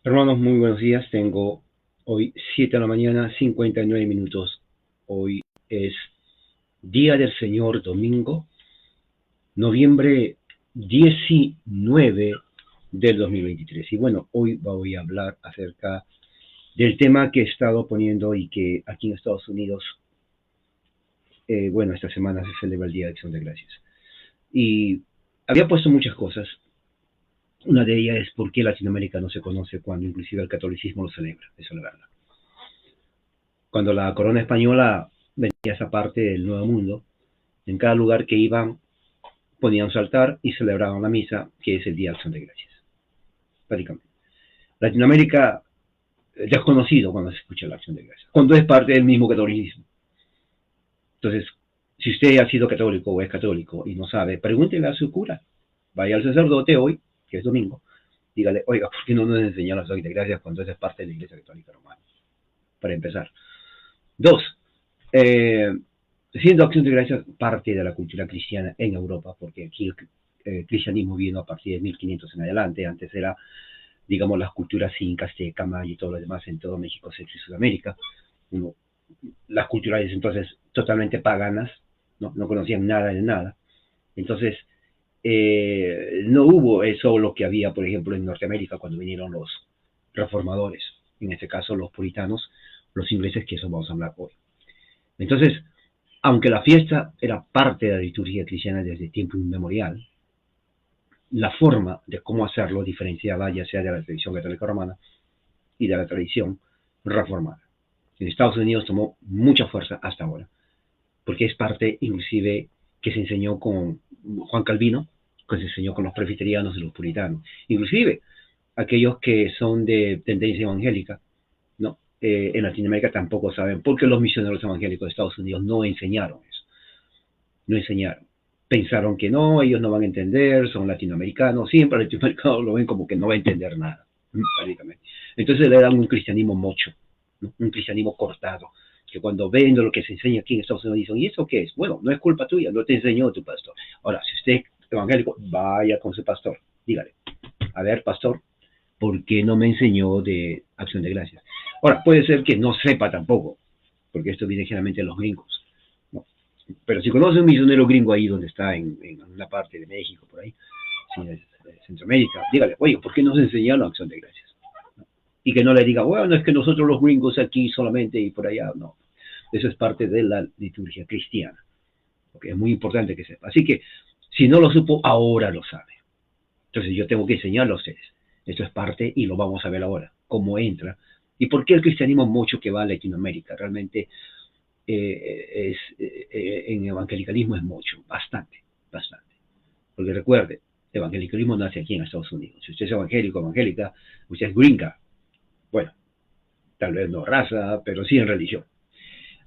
Hermanos, muy buenos días. Tengo hoy 7 de la mañana, 59 minutos. Hoy es Día del Señor, domingo, noviembre 19 del 2023. Y bueno, hoy voy a hablar acerca del tema que he estado poniendo y que aquí en Estados Unidos, esta semana se celebra el Día de Acción de Gracias. Y había puesto muchas cosas. Una de ellas es por qué Latinoamérica no se conoce cuando inclusive el catolicismo lo celebra, de celebrarla. Cuando la corona española venía a esa parte del Nuevo Mundo, en cada lugar que iban ponían su altar y celebraban la misa, que es el Día de Acción de Gracias, prácticamente. Latinoamérica es desconocido cuando se escucha la Acción de Gracias, cuando es parte del mismo catolicismo. Entonces, si usted ha sido católico o es católico y no sabe, pregúntele a su cura. Vaya al sacerdote hoy, que es domingo, dígale, oiga, ¿por qué no nos enseñan la Acción de Gracias cuando es parte de la Iglesia Católica Romana? Para empezar. Dos, siendo Acción de Gracias parte de la cultura cristiana en Europa, porque aquí el cristianismo vino a partir de 1500 en adelante. Antes era, digamos, las culturas incas, azteca, maya y todo lo demás en todo México, Centro y Sudamérica. Uno, las culturas entonces totalmente paganas, no conocían nada de nada. Entonces, no hubo eso lo que había, por ejemplo, en Norteamérica cuando vinieron los reformadores, en este caso los puritanos, los ingleses, que eso vamos a hablar hoy. Entonces, aunque la fiesta era parte de la liturgia cristiana desde tiempo inmemorial, la forma de cómo hacerlo diferenciaba ya sea de la tradición católica romana y de la tradición reformada. En Estados Unidos tomó mucha fuerza hasta ahora, porque es parte inclusive que se enseñó con Juan Calvino, que se enseñó con los presbiterianos y los puritanos, inclusive aquellos que son de tendencia evangélica, ¿no? En Latinoamérica tampoco saben, porque los misioneros evangélicos de Estados Unidos no enseñaron eso, no enseñaron. Pensaron que no, ellos no van a entender, son latinoamericanos, siempre los latinoamericanos lo ven como que no va a entender nada, prácticamente. Entonces le dan un cristianismo mocho, ¿no? Un cristianismo cortado, que cuando ven lo que se enseña aquí en Estados Unidos dicen, ¿y eso qué es? Bueno, no es culpa tuya, no te enseñó tu pastor. Ahora, si usted es evangélico, vaya con su pastor, dígale, a ver, pastor, ¿por qué no me enseñó de Acción de Gracias? Ahora, puede ser que no sepa tampoco, porque esto viene generalmente de los gringos, ¿no? Pero si conoce un misionero gringo ahí donde está, en una parte de México, por ahí, si es Centroamérica, dígale, oye, ¿por qué no se enseñaron Acción de Gracias? Y que no le diga, bueno, es que nosotros los gringos aquí solamente y por allá, no. Eso es parte de la liturgia cristiana, porque es muy importante que sepa. Así que, si no lo supo, ahora lo sabe. Entonces yo tengo que enseñarlo a ustedes. Esto es parte y lo vamos a ver ahora, cómo entra y por qué el cristianismo mucho que va a Latinoamérica. Realmente en evangelicalismo es mucho, bastante, bastante. Porque recuerde, el evangelicalismo nace aquí en Estados Unidos. Si usted es evangélico, evangélica, usted es gringa. Bueno, tal vez no raza, pero sí en religión.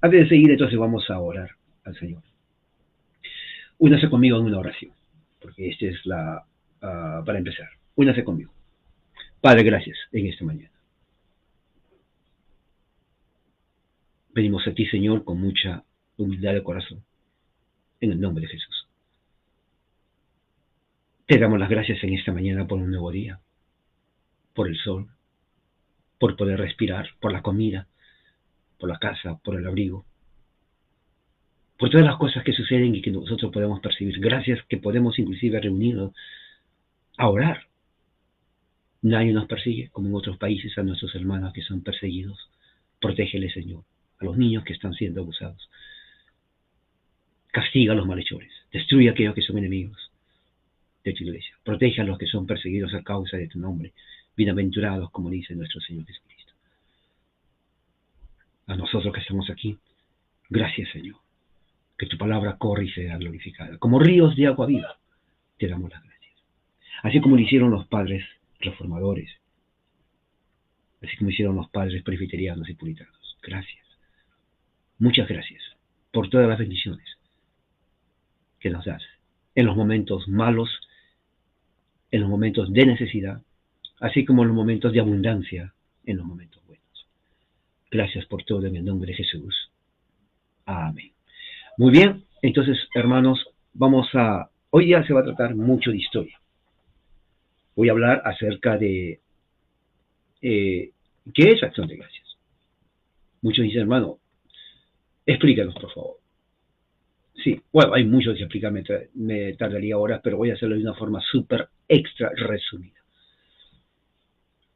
Antes de seguir, entonces vamos a orar al Señor. Únase conmigo en una oración, porque esta es para empezar. Únase conmigo. Padre, gracias en esta mañana. Venimos a ti, Señor, con mucha humildad de corazón, en el nombre de Jesús. Te damos las gracias en esta mañana por un nuevo día, por el sol, por poder respirar, por la comida, por la casa, por el abrigo, por todas las cosas que suceden y que nosotros podemos percibir. Gracias que podemos inclusive reunirnos a orar. Nadie nos persigue, como en otros países, a nuestros hermanos que son perseguidos. Protégeles, Señor, a los niños que están siendo abusados. Castiga a los malhechores. Destruye a aquellos que son enemigos de tu iglesia. Protege a los que son perseguidos a causa de tu nombre. Bienaventurados, como dice nuestro Señor Jesucristo. A nosotros que estamos aquí, gracias, Señor. Que tu palabra corre y sea glorificada. Como ríos de agua viva, te damos las gracias. Así como lo hicieron los padres reformadores, así como hicieron los padres presbiterianos y puritanos. Gracias. Muchas gracias por todas las bendiciones que nos das en los momentos malos, en los momentos de necesidad, así como en los momentos de abundancia, en los momentos buenos. Gracias por todo en el nombre de Jesús. Amén. Muy bien, entonces, hermanos, hoy ya se va a tratar mucho de historia. Voy a hablar acerca de ¿Qué es acción de gracias? Muchos dicen, hermano, explícanos, por favor. Sí, bueno, hay mucho que explicar, me tardaría horas, pero voy a hacerlo de una forma súper extra resumida.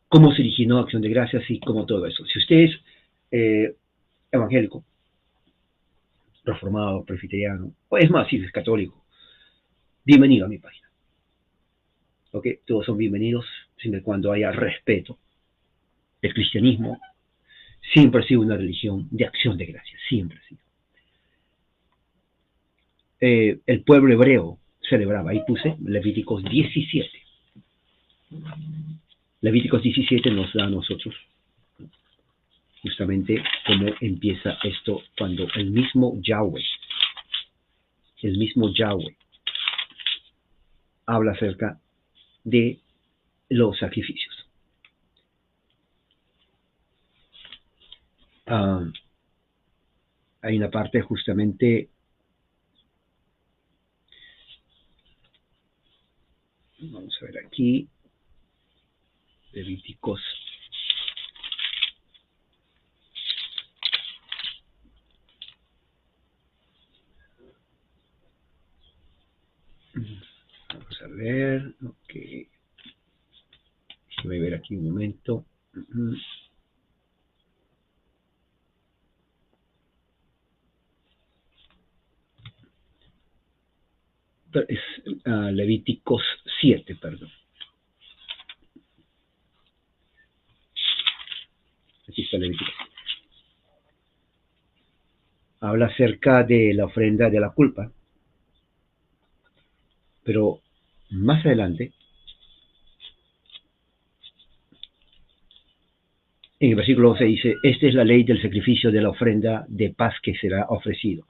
¿Cómo se originó Acción de Gracias y cómo todo eso? Si usted es evangélico, reformado, presbiteriano, o es más, si es católico, bienvenido a mi página. ¿Ok? Todos son bienvenidos siempre y cuando haya respeto. El cristianismo siempre ha sido una religión de acción de gracias, siempre ha sido. El pueblo hebreo celebraba, ahí puse Levíticos 17. Levíticos 17 nos da a nosotros justamente cómo empieza esto cuando el mismo Yahweh habla acerca de los sacrificios. Hay una parte justamente, vamos a ver aquí, Levíticos. Vamos a ver, ok. Voy a ver aquí un momento. Es Levíticos 7, perdón. Aquí está Levíticos. Habla acerca de la ofrenda de la culpa, pero más adelante, en el versículo 12 dice, esta es la ley del sacrificio de la ofrenda de paz que será ofrecido.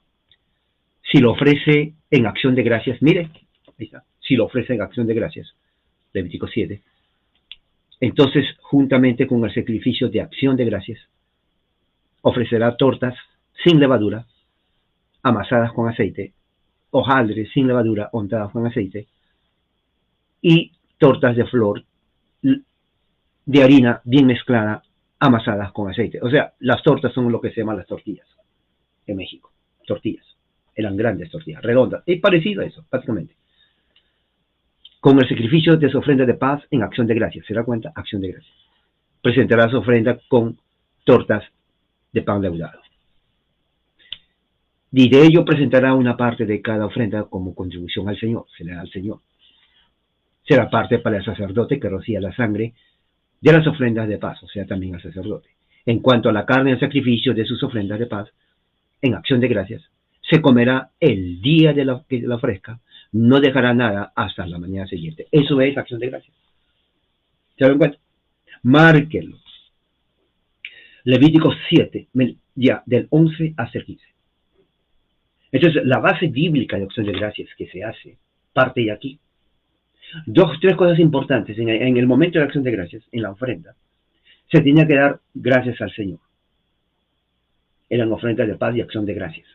Si lo ofrece en acción de gracias, mire, ahí está, si lo ofrece en acción de gracias, Levítico 7, entonces juntamente con el sacrificio de acción de gracias, ofrecerá tortas sin levadura, amasadas con aceite, hojaldres sin levadura, untadas con aceite, y tortas de flor de harina bien mezclada, amasadas con aceite. O sea, las tortas son lo que se llaman las tortillas en México. Tortillas. Eran grandes tortillas, redondas. Es parecido a eso, prácticamente. Con el sacrificio de su ofrenda de paz en acción de gracias. ¿Se da cuenta? Acción de gracias. Presentará su ofrenda con tortas de pan leudado. Y de ello presentará una parte de cada ofrenda como contribución al Señor. Se le da al Señor. Será parte para el sacerdote que rocía la sangre de las ofrendas de paz, o sea, también al sacerdote. En cuanto a la carne del sacrificio de sus ofrendas de paz, en acción de gracias, se comerá el día de que la ofrezca, no dejará nada hasta la mañana siguiente. Eso es acción de gracias. ¿Se dan cuenta? Márquenlo. Levítico 7, ya, del 11 hasta el 15. Entonces, la base bíblica de acción de gracias que se hace parte de aquí. Tres cosas importantes. En el momento de la acción de gracias, en la ofrenda, se tenía que dar gracias al Señor. Eran ofrendas de paz y acción de gracias.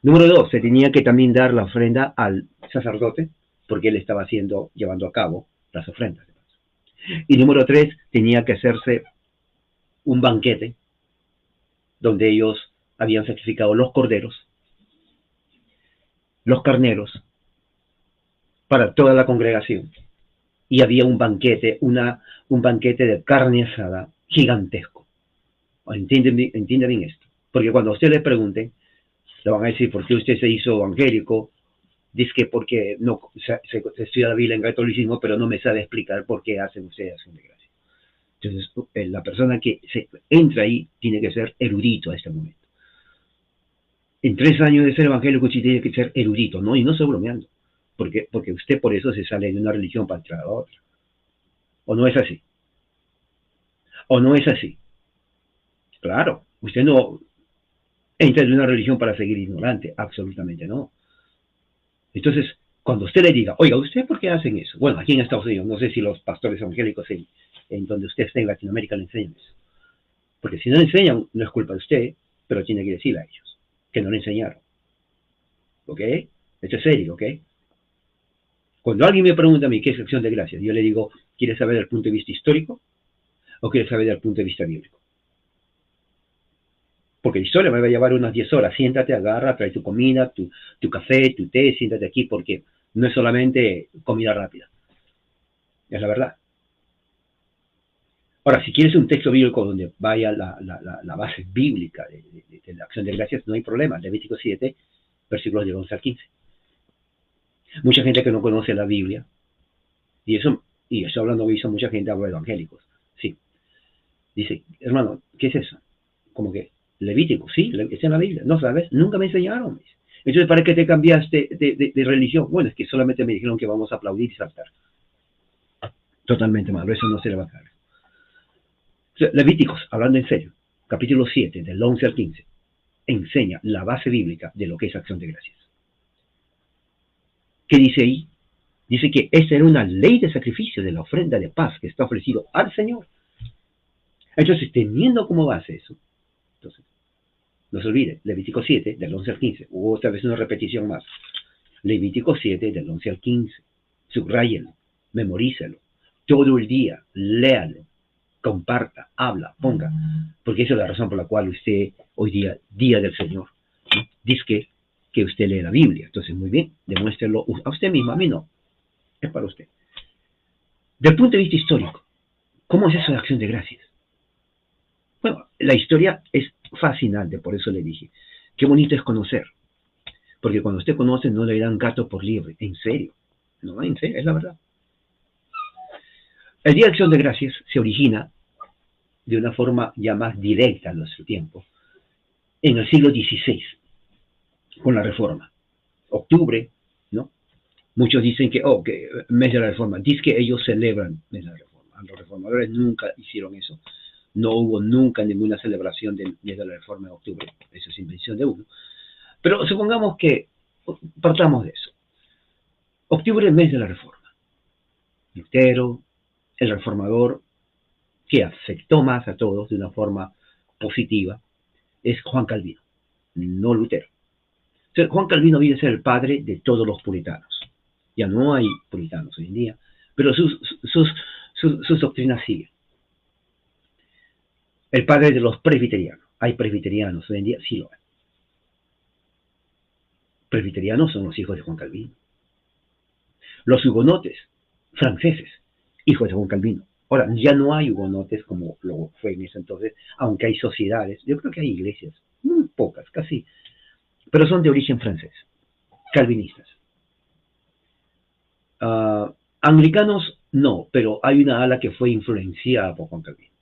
Número 2, se tenía que también dar la ofrenda al sacerdote, porque él estaba llevando a cabo las ofrendas de paz. Y número 3, tenía que hacerse un banquete, donde ellos habían sacrificado los corderos, los carneros, para toda la congregación. Y había un banquete, un banquete de carne asada gigantesco. ¿Entienden bien esto? Porque cuando a usted le pregunten, le van a decir, ¿por qué usted se hizo evangélico? Dice que porque no se estudia la Biblia en catolicismo, pero no me sabe explicar por qué hacen ustedes acción de gracia. Entonces, la persona que entra ahí tiene que ser erudito a este momento. En 3 años de ser evangélico, usted tiene que ser erudito, ¿no? Y no estoy bromeando. Porque usted por eso se sale de una religión para entrar a otra. ¿O no es así? ¿O no es así? Claro, usted no entra de una religión para seguir ignorante, absolutamente no. Entonces, cuando usted le diga, oiga, ¿usted por qué hacen eso? Bueno, aquí en Estados Unidos, no sé si los pastores evangélicos en donde usted está en Latinoamérica le enseñan eso. Porque si no le enseñan, no es culpa de usted, pero tiene que decirle a ellos que no le enseñaron. ¿Ok? Esto es serio, ¿ok? Cuando alguien me pregunta a mí qué es acción de gracias, yo le digo, ¿quieres saber el punto de vista histórico? ¿O quieres saber desde el punto de vista bíblico? Porque la historia me va a llevar unas 10 horas. Siéntate, agarra, trae tu comida, tu café, tu té, siéntate aquí, porque no es solamente comida rápida. Es la verdad. Ahora, si quieres un texto bíblico donde vaya la base bíblica de la acción de gracias, no hay problema. Levítico 7, versículos del 11 al 15. Mucha gente que no conoce la Biblia, y estoy hablando hoy, mucha gente habla de evangélicos, sí. Dice, hermano, ¿qué es eso? Como que Levítico, sí, está en la Biblia. No sabes, nunca me enseñaron. Entonces, ¿para qué te cambiaste de religión? Bueno, es que solamente me dijeron que vamos a aplaudir y saltar. Totalmente malo, eso no se le va a caer. Levíticos, hablando en serio, capítulo 7, del 11 al 15, enseña la base bíblica de lo que es acción de gracias. ¿Qué dice ahí? Dice que esta era una ley de sacrificio de la ofrenda de paz que está ofrecido al Señor. Entonces, teniendo como base eso, entonces, no se olvide, Levítico 7, del 11 al 15, hubo otra vez una repetición más. Levítico 7, del 11 al 15, subrayelo, memorícelo, todo el día, léalo, comparta, habla, ponga, porque esa es la razón por la cual usted hoy día, Día del Señor, ¿no? Dice que usted lee la Biblia. Entonces, muy bien, demuéstrelo a usted mismo, a mí no, es para usted. Del punto de vista histórico, ¿cómo es eso de acción de gracias? Bueno, la historia es fascinante, por eso le dije, qué bonito es conocer, porque cuando usted conoce no le dan gato por liebre, en serio, no, en serio, es la verdad. El Día de Acción de Gracias se origina de una forma ya más directa en nuestro tiempo, en el siglo XVI, con la Reforma. Octubre, ¿no? Muchos dicen que, que mes de la Reforma. Dice que ellos celebran mes de la Reforma. Los reformadores nunca hicieron eso. No hubo nunca ninguna celebración del mes de la Reforma en octubre. Eso es invención de uno. Pero supongamos que partamos de eso. Octubre, mes de la Reforma. Lutero, el reformador que afectó más a todos de una forma positiva, es Juan Calvino, no Lutero. Entonces, Juan Calvino viene a ser el padre de todos los puritanos. Ya no hay puritanos hoy en día, pero sus doctrinas siguen. El padre de los presbiterianos. Hay presbiterianos hoy en día, sí lo hay. Presbiterianos son los hijos de Juan Calvino. Los hugonotes franceses, hijos de Juan Calvino. Ahora, ya no hay hugonotes como lo fue en ese entonces, aunque hay sociedades. Yo creo que hay iglesias, muy pocas, casi, pero son de origen francés, calvinistas. Anglicanos no, pero hay una ala que fue influenciada por Juan Calvino.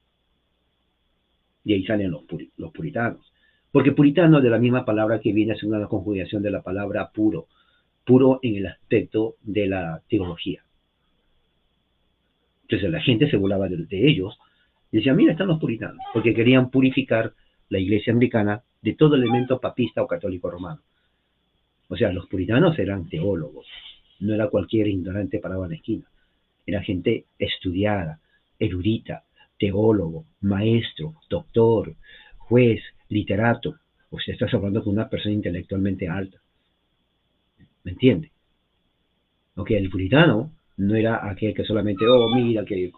Y ahí salen los puritanos. Porque puritano, de la misma palabra que viene, es una conjugación de la palabra puro. Puro en el aspecto de la teología. Entonces la gente se burlaba de ellos y decía, mira, están los puritanos, porque querían purificar la iglesia anglicana de todo elemento papista o católico romano. O sea, los puritanos eran teólogos, no era cualquier ignorante parado en la esquina. Era gente estudiada, erudita, teólogo, maestro, doctor, juez, literato. O sea, estás hablando con una persona intelectualmente alta. ¿Me entiende? Ok, el puritano no era aquel que solamente, mira, que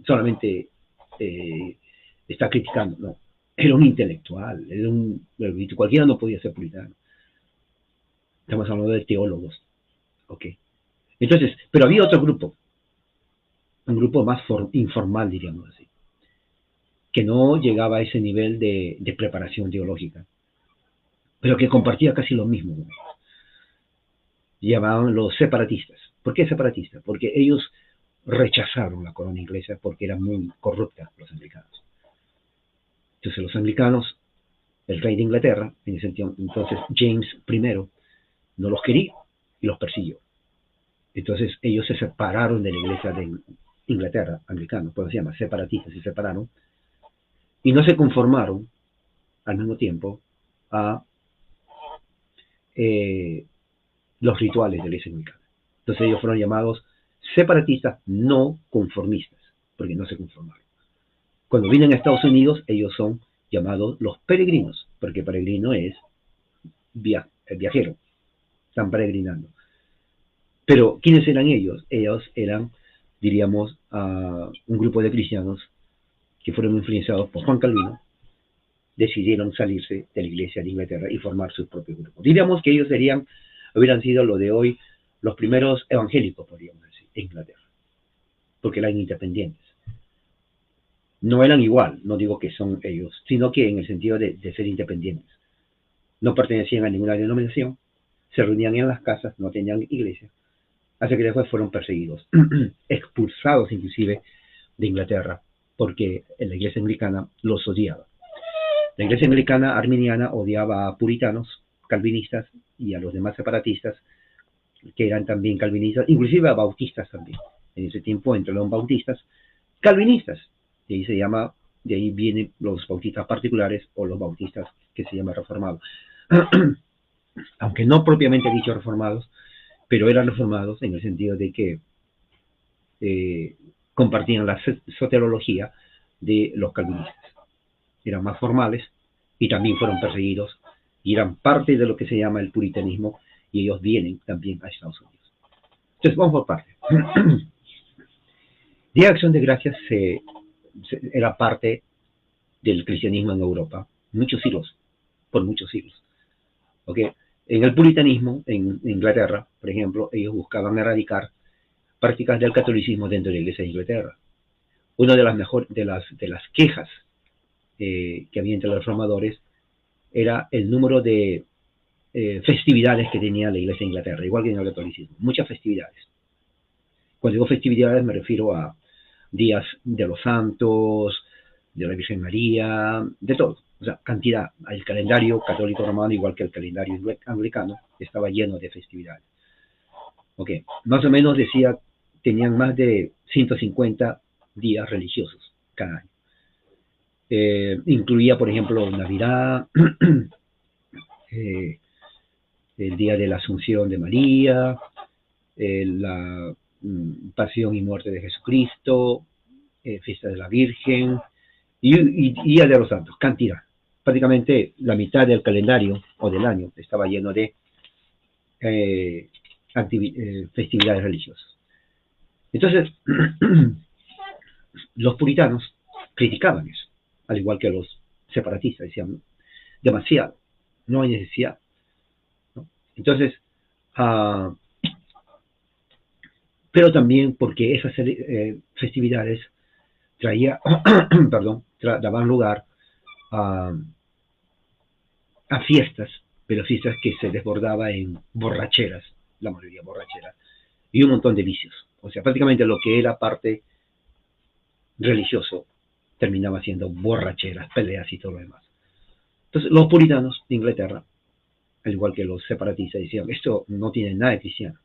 solamente está criticando, no. Era un intelectual, cualquiera no podía ser puritano. Estamos hablando de teólogos, ok. Entonces, pero había otro grupo, un grupo más informal, diríamos así, que no llegaba a ese nivel de preparación teológica, pero que compartía casi lo mismo. Llamaban los separatistas. ¿Por qué separatistas? Porque ellos rechazaron la corona inglesa porque era muy corrupta, los anglicanos. Entonces los anglicanos, el rey de Inglaterra, en ese entonces James I, no los quería y los persiguió. Entonces ellos se separaron de la iglesia de Inglaterra, anglicanos, pues se llama, separatistas, se separaron y no se conformaron al mismo tiempo a los rituales de la iglesia anglicana. Entonces ellos fueron llamados separatistas no conformistas, porque no se conformaron. Cuando vienen a Estados Unidos, ellos son llamados los peregrinos, porque peregrino es viajero, están peregrinando. Pero, ¿quiénes eran ellos? Ellos eran diríamos, a un grupo de cristianos que fueron influenciados por Juan Calvino, decidieron salirse de la Iglesia de Inglaterra y formar sus propios grupos. Diríamos que ellos hubieran sido lo de hoy los primeros evangélicos, podríamos decir, en Inglaterra, porque eran independientes. No eran igual, no digo que son ellos, sino que en el sentido de ser independientes. No pertenecían a ninguna denominación, se reunían en las casas, no tenían iglesia, hasta que después fueron perseguidos, expulsados inclusive de Inglaterra, porque la iglesia anglicana los odiaba. La iglesia anglicana arminiana odiaba a puritanos, calvinistas y a los demás separatistas, que eran también calvinistas, inclusive a bautistas también. En ese tiempo entraron bautistas, calvinistas, y ahí de ahí vienen los bautistas particulares o los bautistas que se llaman reformados. Aunque no propiamente dicho reformados, pero eran reformados en el sentido de que compartían la soterología de los calvinistas. Eran más formales y también fueron perseguidos y eran parte de lo que se llama el puritanismo, y ellos vienen también a Estados Unidos. Entonces, vamos por partes. Día de Acción de Gracias era parte del cristianismo en Europa, muchos siglos, por muchos siglos. ¿Okay? En el puritanismo, en Inglaterra, por ejemplo, ellos buscaban erradicar prácticas del catolicismo dentro de la Iglesia de Inglaterra. Una de las quejas que había entre los reformadores era el número de festividades que tenía la Iglesia de Inglaterra, igual que en el catolicismo, muchas festividades. Cuando digo festividades me refiero a días de los santos, de la Virgen María, de todo. O sea, cantidad. El calendario católico romano, igual que el calendario anglicano, estaba lleno de festividades. Ok, más o menos tenían más de 150 días religiosos cada año. Incluía, por ejemplo, Navidad, el día de la Asunción de María, la Pasión y Muerte de Jesucristo, Fiesta de la Virgen y Día de los Santos, cantidad. Prácticamente la mitad del calendario o del año estaba lleno de festividades religiosas. Entonces, los puritanos criticaban eso, al igual que los separatistas, decían, demasiado, no hay necesidad, ¿no? Entonces, pero también porque esas festividades daban lugar a fiestas, pero fiestas que se desbordaba en borracheras, la mayoría borracheras, y un montón de vicios. O sea, prácticamente lo que era parte religioso terminaba siendo borracheras, peleas y todo lo demás. Entonces, los puritanos de Inglaterra, al igual que los separatistas, decían, esto no tiene nada de cristiano.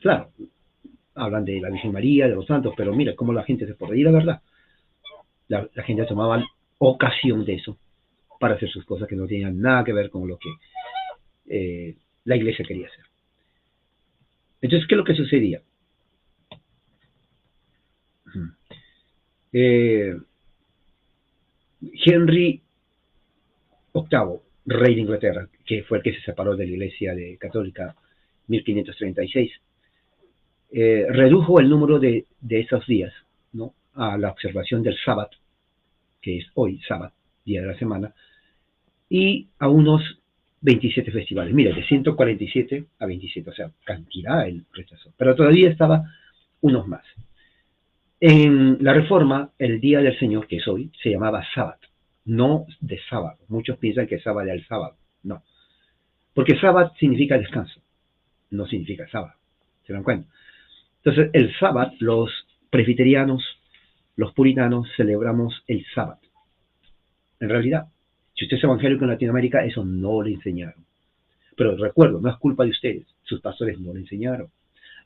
Claro, hablan de la Virgen María, de los santos, pero mira cómo la gente se porta. Y la verdad, la gente tomaba ocasión de eso para hacer sus cosas que no tenían nada que ver con lo que la iglesia quería hacer. Entonces, ¿qué es lo que sucedía? Henry VIII, rey de Inglaterra, que fue el que se separó de la iglesia católica en 1536, redujo el número de esos días, ¿no?, a la observación del sábado, que es hoy, sábado, día de la semana, y a unos 27 festivales. Mira, de 147 a 27, o sea, cantidad el rechazo. Pero todavía estaba unos más. En la Reforma, el Día del Señor, que es hoy, se llamaba sábado, no de sábado. Muchos piensan que sábado es el sábado. No. Porque sábado significa descanso, no significa sábado. ¿Se dan cuenta? Entonces, el sábado, los presbiterianos, los puritanos, celebramos el sábado. En realidad, si usted es evangélico en Latinoamérica, eso no le enseñaron. Pero recuerdo, no es culpa de ustedes, sus pastores no le enseñaron,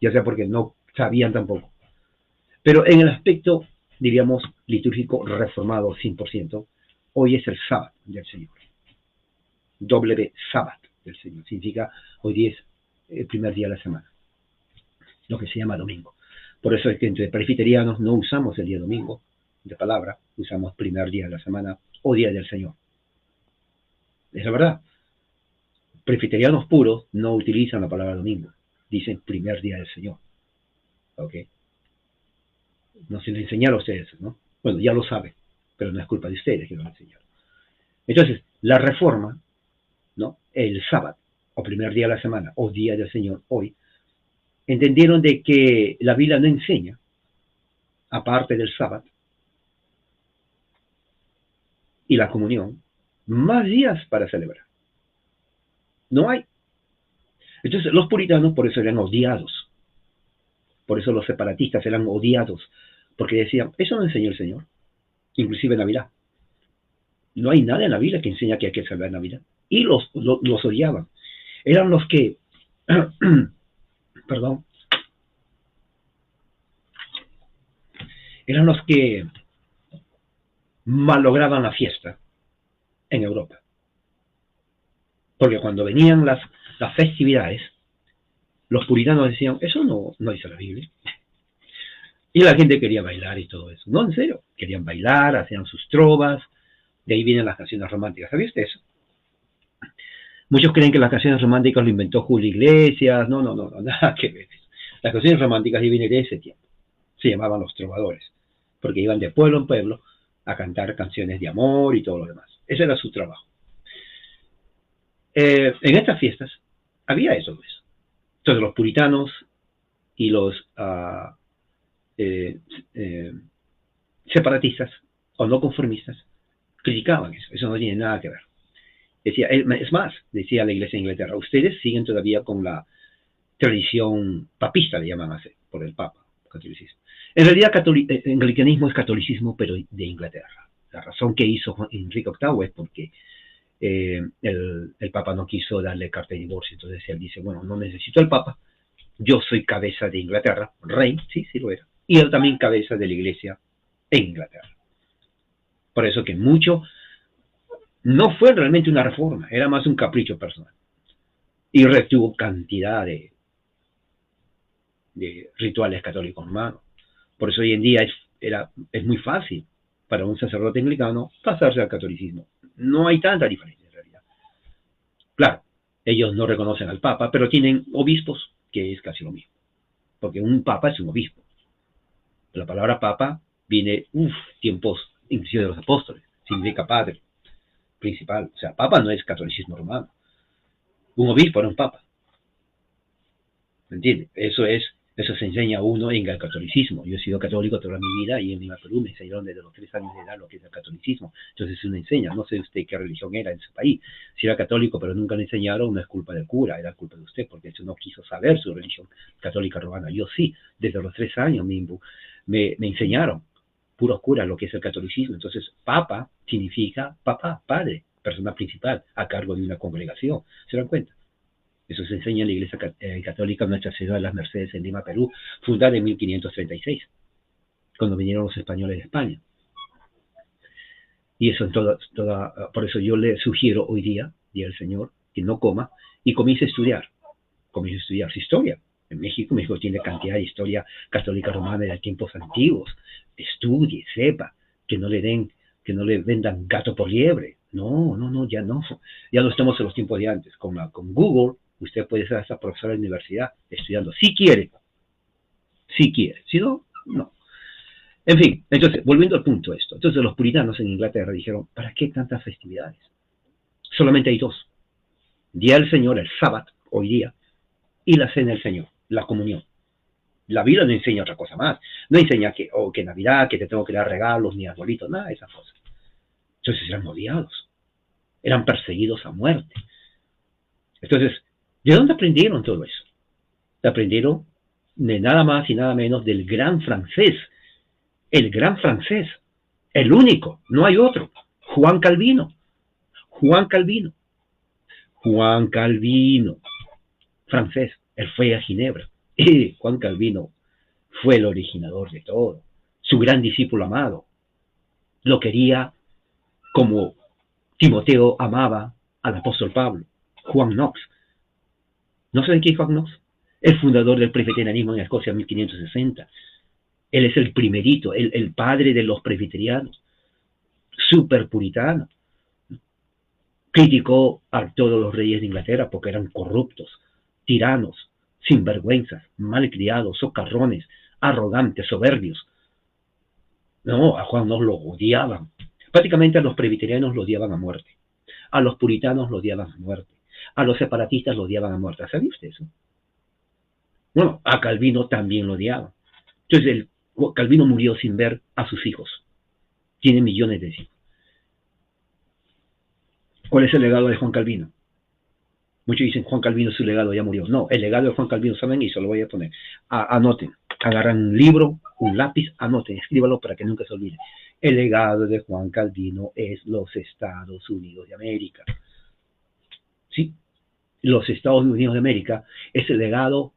ya sea porque no sabían tampoco. Pero en el aspecto, diríamos, litúrgico reformado 100%, hoy es el sábado del Señor. W, sábado del Señor. Significa, hoy día es el primer día de la semana, lo que se llama domingo. Por eso es que entre presbiterianos no usamos el día domingo de palabra, usamos primer día de la semana o día del Señor. Es la verdad. Presbiterianos puros no utilizan la palabra domingo, dicen primer día del Señor. ¿ok? No se lo enseñaron a ustedes, ¿no? Bueno, ya lo saben, pero no es culpa de ustedes que lo enseñaron. Entonces, la reforma, ¿no? El sábado, o primer día de la semana, o día del Señor, hoy, entendieron de que la Biblia no enseña, aparte del sábado y la comunión, más días para celebrar. No hay. Entonces, los puritanos por eso eran odiados. Por eso los separatistas eran odiados, porque decían, eso no enseñó el Señor, inclusive en Navidad. No hay nada en la Biblia que enseña que hay que celebrar Navidad. Y los odiaban. Eran los que, perdón, eran los que malograban la fiesta en Europa. Porque cuando venían las festividades, los puritanos decían, eso no dice la Biblia. Y la gente quería bailar y todo eso. No, en serio. Querían bailar, hacían sus trovas. De ahí vienen las canciones románticas. ¿Sabías eso? Muchos creen que las canciones románticas lo inventó Julio Iglesias. No, nada que ver. Las canciones románticas vienen de ese tiempo. Se llamaban los trovadores. Porque iban de pueblo en pueblo a cantar canciones de amor y todo lo demás. Ese era su trabajo. En estas fiestas había eso. Entonces los puritanos y los separatistas o no conformistas criticaban eso. Eso no tiene nada que ver. Decía, es más, decía la Iglesia de Inglaterra, ustedes siguen todavía con la tradición papista, le llaman así, por el Papa, catolicismo. En realidad, anglicanismo es catolicismo, pero de Inglaterra. La razón que hizo Enrique VIII es porque el Papa no quiso darle carta de divorcio. Entonces él dice, bueno, no necesito al Papa, yo soy cabeza de Inglaterra, rey, sí lo era, y él también cabeza de la Iglesia en Inglaterra. Por eso que mucho no fue realmente una reforma, era más un capricho personal. Y retuvo cantidad de rituales católicos romanos. Por eso hoy en día es muy fácil para un sacerdote anglicano pasarse al catolicismo. No hay tanta diferencia en realidad. Claro, ellos no reconocen al Papa, pero tienen obispos, que es casi lo mismo. Porque un Papa es un obispo. La palabra Papa viene, tiempos inclusive de los apóstoles. Significa padre, principal. O sea, Papa no es catolicismo romano. Un obispo era un Papa. ¿Me entiendes? Eso se enseña a uno en el catolicismo. Yo he sido católico toda mi vida y en Lima, Perú me enseñaron desde los 3 años de edad lo que es el catolicismo. Entonces uno enseña, no sé usted qué religión era en su país. Si era católico pero nunca le enseñaron, no es culpa del cura, era culpa de usted porque usted no quiso saber su religión católica romana. Yo sí, desde los 3 años me enseñaron, puros curas, lo que es el catolicismo. Entonces Papa significa papá, padre, persona principal a cargo de una congregación. ¿Se dan cuenta? Eso se enseña en la Iglesia Católica Nuestra Señora de las Mercedes en Lima, Perú, fundada en 1536, cuando vinieron los españoles de España. Y eso por eso yo le sugiero hoy día del Señor, que no coma y comience a estudiar su historia. En México tiene cantidad de historia católica romana de tiempos antiguos. Estudie, sepa, que no le vendan gato por liebre. No, ya no. Ya no estamos en los tiempos de antes. Con Google, usted puede ser hasta profesor de la universidad estudiando, si quiere. Si no, no. En fin, entonces, volviendo al punto de esto. Entonces los puritanos en Inglaterra dijeron, ¿para qué tantas festividades? Solamente hay 2. Día del Señor, el sábado, hoy día, y la cena del Señor, la comunión. La Biblia no enseña otra cosa más. No enseña que Navidad, que te tengo que dar regalos, ni arbolitos, nada de esas cosas. Entonces eran odiados. Eran perseguidos a muerte. Entonces, ¿de dónde aprendieron todo eso? Aprendieron de nada más y nada menos del gran francés. El gran francés. El único. No hay otro. Juan Calvino. Francés. Él fue a Ginebra. Y Juan Calvino fue el originador de todo. Su gran discípulo amado. Lo quería como Timoteo amaba al apóstol Pablo. Juan Knox. ¿No saben quién es Juan Knox? El fundador del presbiterianismo en Escocia en 1560. Él es el primerito, el padre de los presbiterianos. Súper puritano. Criticó a todos los reyes de Inglaterra porque eran corruptos, tiranos, sinvergüenzas, malcriados, socarrones, arrogantes, soberbios. No, a Juan no lo odiaban. Prácticamente a los presbiterianos lo odiaban a muerte. A los puritanos lo odiaban a muerte. A los separatistas lo odiaban a muerte. ¿Sabía usted eso? Bueno, a Calvino también lo odiaban. Entonces, Calvino murió sin ver a sus hijos. Tiene millones de hijos. ¿Cuál es el legado de Juan Calvino? Muchos dicen Juan Calvino, su legado ya murió. No, el legado de Juan Calvino, ¿saben? Y se lo voy a poner. Anoten, agarran un libro, un lápiz, anoten, escríbalo para que nunca se olvide. El legado de Juan Calvino es los Estados Unidos de América. ¿Sí? Los Estados Unidos de América es el legado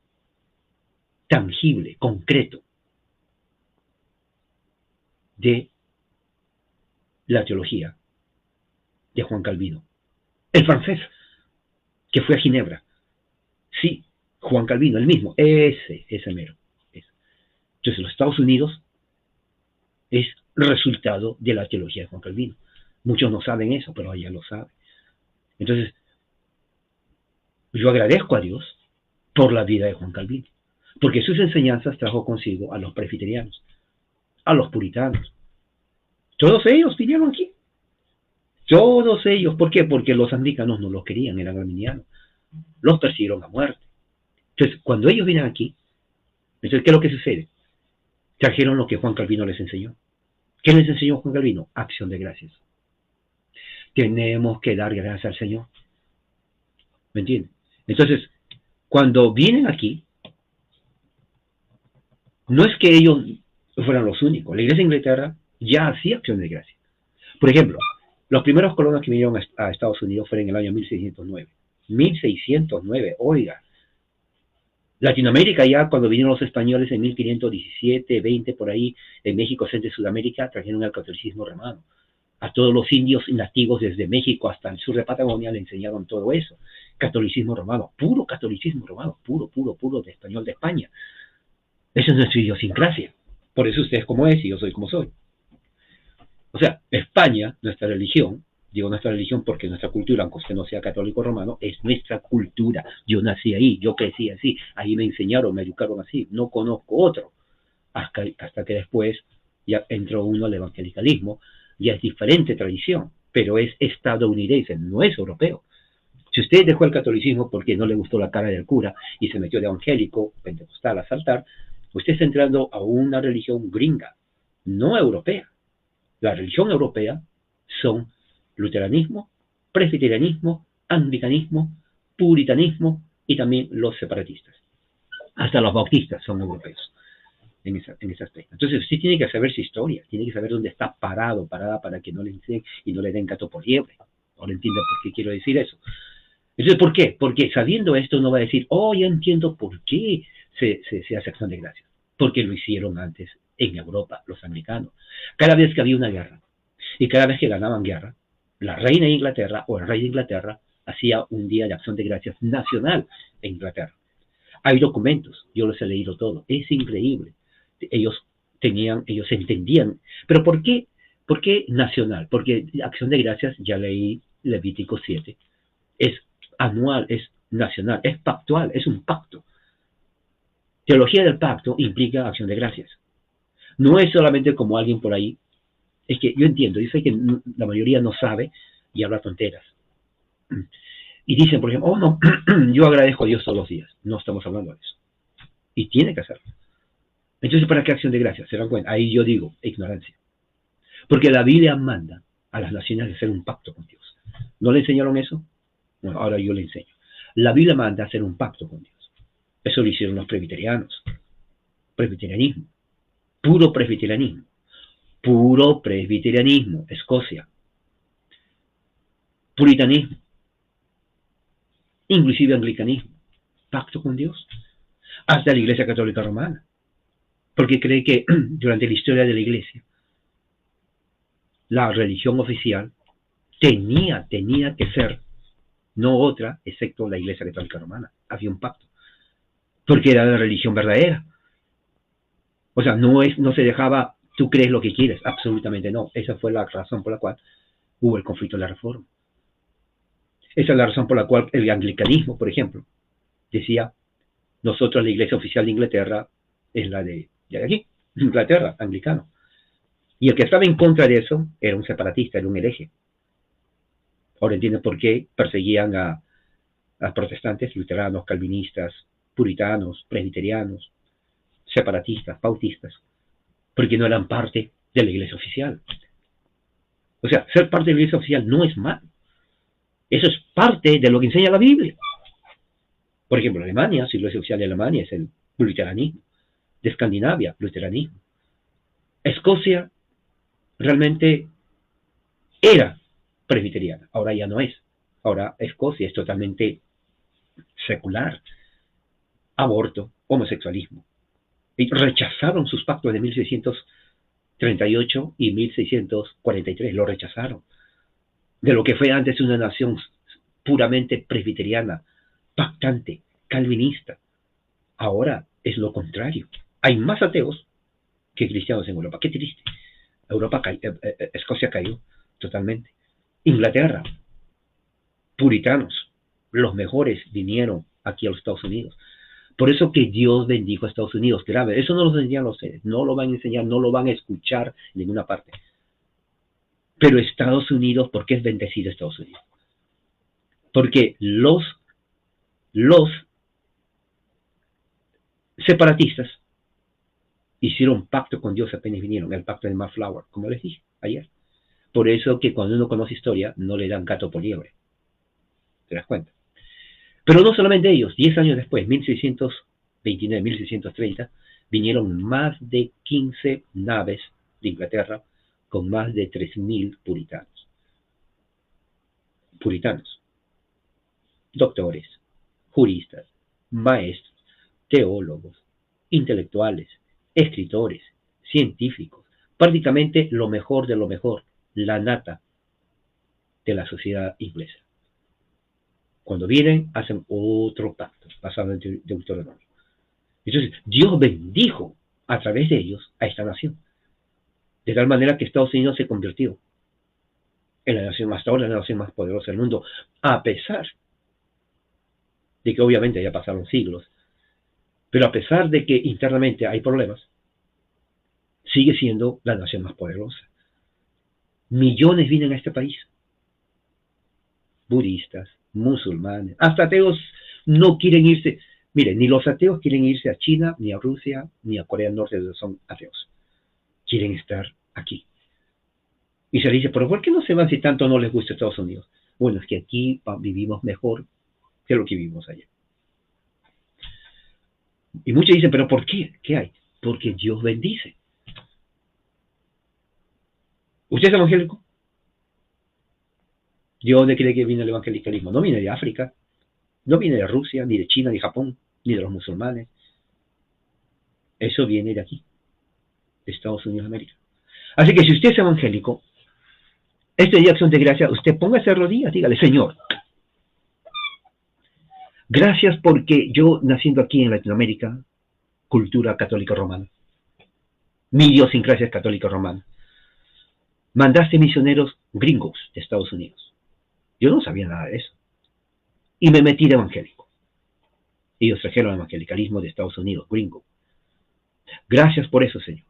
tangible, concreto, de la teología de Juan Calvino. El francés, que fue a Ginebra. Sí, Juan Calvino, el mismo, ese mero. Entonces, los Estados Unidos es resultado de la teología de Juan Calvino. Muchos no saben eso, pero ella lo sabe. Entonces, yo agradezco a Dios por la vida de Juan Calvino, porque sus enseñanzas trajo consigo a los presbiterianos, a los puritanos. Todos ellos vinieron aquí. Todos ellos. ¿Por qué? Porque los anglicanos no los querían, eran arminianos. Los persiguieron a muerte. Entonces, cuando ellos vienen aquí, entonces, ¿qué es lo que sucede? Trajeron lo que Juan Calvino les enseñó. ¿Qué les enseñó Juan Calvino? Acción de gracias. Tenemos que dar gracias al Señor. ¿Me entienden? Entonces, cuando vienen aquí, no es que ellos fueran los únicos. La iglesia de Inglaterra ya hacía acción de gracias. Por ejemplo, los primeros colonos que vinieron a Estados Unidos fueron en el año 1609. 1609, oiga. Latinoamérica ya cuando vinieron los españoles en 1517, 20 por ahí, en México, Centro y Sudamérica, trajeron el catolicismo romano. A todos los indios nativos desde México hasta el sur de Patagonia le enseñaron todo eso. Catolicismo romano, puro catolicismo romano, puro de español de España. Eso es nuestra idiosincrasia. Por eso usted es como es y yo soy como soy. O sea, España, nuestra religión, digo nuestra religión porque nuestra cultura, aunque usted no sea católico romano, es nuestra cultura. Yo nací ahí, yo crecí así, ahí me enseñaron, me educaron así, no conozco otro. Hasta que después ya entró uno al evangelicalismo, ya es diferente tradición, pero es estadounidense, no es europeo. Si usted dejó el catolicismo porque no le gustó la cara del cura y se metió de evangélico, pentecostal a saltar, usted está entrando a una religión gringa, no europea. La religión europea son luteranismo, presbiterianismo, anglicanismo, puritanismo y también los separatistas. Hasta los bautistas son europeos en ese aspecto. Entonces usted tiene que saber su historia, tiene que saber dónde está parada para que no le enseñen y no le den gato por liebre. Ahora entiende por qué quiero decir eso. Entonces, ¿por qué? Porque sabiendo esto no va a decir, oh, ya entiendo por qué se hace acción de gracias. Porque lo hicieron antes en Europa, los anglicanos. Cada vez que había una guerra y cada vez que ganaban guerra, la reina de Inglaterra o el rey de Inglaterra hacía un día de acción de gracias nacional en Inglaterra. Hay documentos, yo los he leído todo, es increíble. Ellos entendían. ¿Pero por qué? ¿Por qué nacional? Porque acción de gracias, ya leí Levítico 7, es anual, es nacional, es pactual, es un pacto. Teología del pacto implica acción de gracias. No es solamente como alguien por ahí. Es que yo entiendo, yo sé que la mayoría no sabe y habla tonteras. Y dicen, por ejemplo, oh no, yo agradezco a Dios todos los días. No estamos hablando de eso. Y tiene que hacerlo. Entonces, ¿para qué acción de gracias? ¿Se dan cuenta? Ahí yo digo, ignorancia. Porque la Biblia manda a las naciones a hacer un pacto con Dios. ¿No le enseñaron eso? Bueno, ahora yo le enseño. La Biblia manda a hacer un pacto con Dios. Eso lo hicieron los presbiterianos. Presbiterianismo. Puro presbiterianismo. Puro presbiterianismo. Escocia. Puritanismo. Inclusive anglicanismo. Pacto con Dios. Hasta la Iglesia Católica Romana. Porque cree que durante la historia de la Iglesia, la religión oficial tenía que ser no otra, excepto la Iglesia Católica Romana. Había un pacto. Porque era la religión verdadera. O sea, no se dejaba, tú crees lo que quieres. Absolutamente no. Esa fue la razón por la cual hubo el conflicto de la Reforma. Esa es la razón por la cual el anglicanismo, por ejemplo, decía, nosotros la Iglesia Oficial de Inglaterra es la de de aquí, Inglaterra, anglicano. Y el que estaba en contra de eso era un separatista, era un hereje. Ahora entienden por qué perseguían a protestantes, luteranos, calvinistas, puritanos, presbiterianos, separatistas, pautistas, porque no eran parte de la iglesia oficial. O sea, ser parte de la iglesia oficial no es malo. Eso es parte de lo que enseña la Biblia. Por ejemplo, Alemania, la iglesia oficial de Alemania es el luteranismo. De Escandinavia, luteranismo. Escocia realmente era presbiteriana, ahora ya no es. Ahora Escocia es totalmente secular. Aborto, homosexualismo. Y rechazaron sus pactos de 1638 y 1643, lo rechazaron. De lo que fue antes una nación puramente presbiteriana, pactante, calvinista. Ahora es lo contrario. Hay más ateos que cristianos en Europa. Qué triste. Escocia cayó totalmente. Inglaterra, puritanos, los mejores vinieron aquí a los Estados Unidos. Por eso que Dios bendijo a Estados Unidos. Grave, eso no lo enseñan a ustedes, no lo van a enseñar, no lo van a escuchar en ninguna parte. Pero Estados Unidos, ¿por qué es bendecido Estados Unidos? Porque los separatistas hicieron pacto con Dios apenas vinieron, el pacto de Mayflower, como les dije ayer. Por eso que cuando uno conoce historia, no le dan gato por liebre. ¿Te das cuenta? Pero no solamente ellos, 10 años después, 1629, 1630, vinieron más de 15 naves de Inglaterra con más de 3.000 puritanos. Puritanos, doctores, juristas, maestros, teólogos, intelectuales, escritores, científicos, prácticamente lo mejor de lo mejor, la nata de la sociedad inglesa. Cuando vienen, hacen otro pacto, basado en Deuteronomio. Entonces, Dios bendijo a través de ellos a esta nación. De tal manera que Estados Unidos se convirtió en la nación, hasta ahora, la nación más poderosa del mundo, a pesar de que obviamente ya pasaron siglos, pero a pesar de que internamente hay problemas, sigue siendo la nación más poderosa. Millones vienen a este país. Budistas, musulmanes, hasta ateos no quieren irse. Miren, ni los ateos quieren irse a China, ni a Rusia, ni a Corea del Norte, donde son ateos. Quieren estar aquí. Y se dice, pero ¿por qué no se van si tanto no les gusta Estados Unidos? Bueno, es que aquí vivimos mejor que lo que vivimos allá. Y muchos dicen, pero ¿por qué? ¿Qué hay? Porque Dios bendice. ¿Usted es evangélico? ¿De dónde cree que viene el evangelicalismo? No viene de África, no viene de Rusia, ni de China, ni Japón, ni de los musulmanes. Eso viene de aquí, de Estados Unidos de América. Así que si usted es evangélico, este día de acción de gracia, usted póngase a rodillas, dígale, Señor, gracias porque yo, naciendo aquí en Latinoamérica, cultura católica romana, mi idiosincrasia es católica romana, mandaste misioneros gringos de Estados Unidos. Yo no sabía nada de eso. Y me metí de evangélico. Ellos trajeron el evangelicalismo de Estados Unidos, gringo. Gracias por eso, Señor.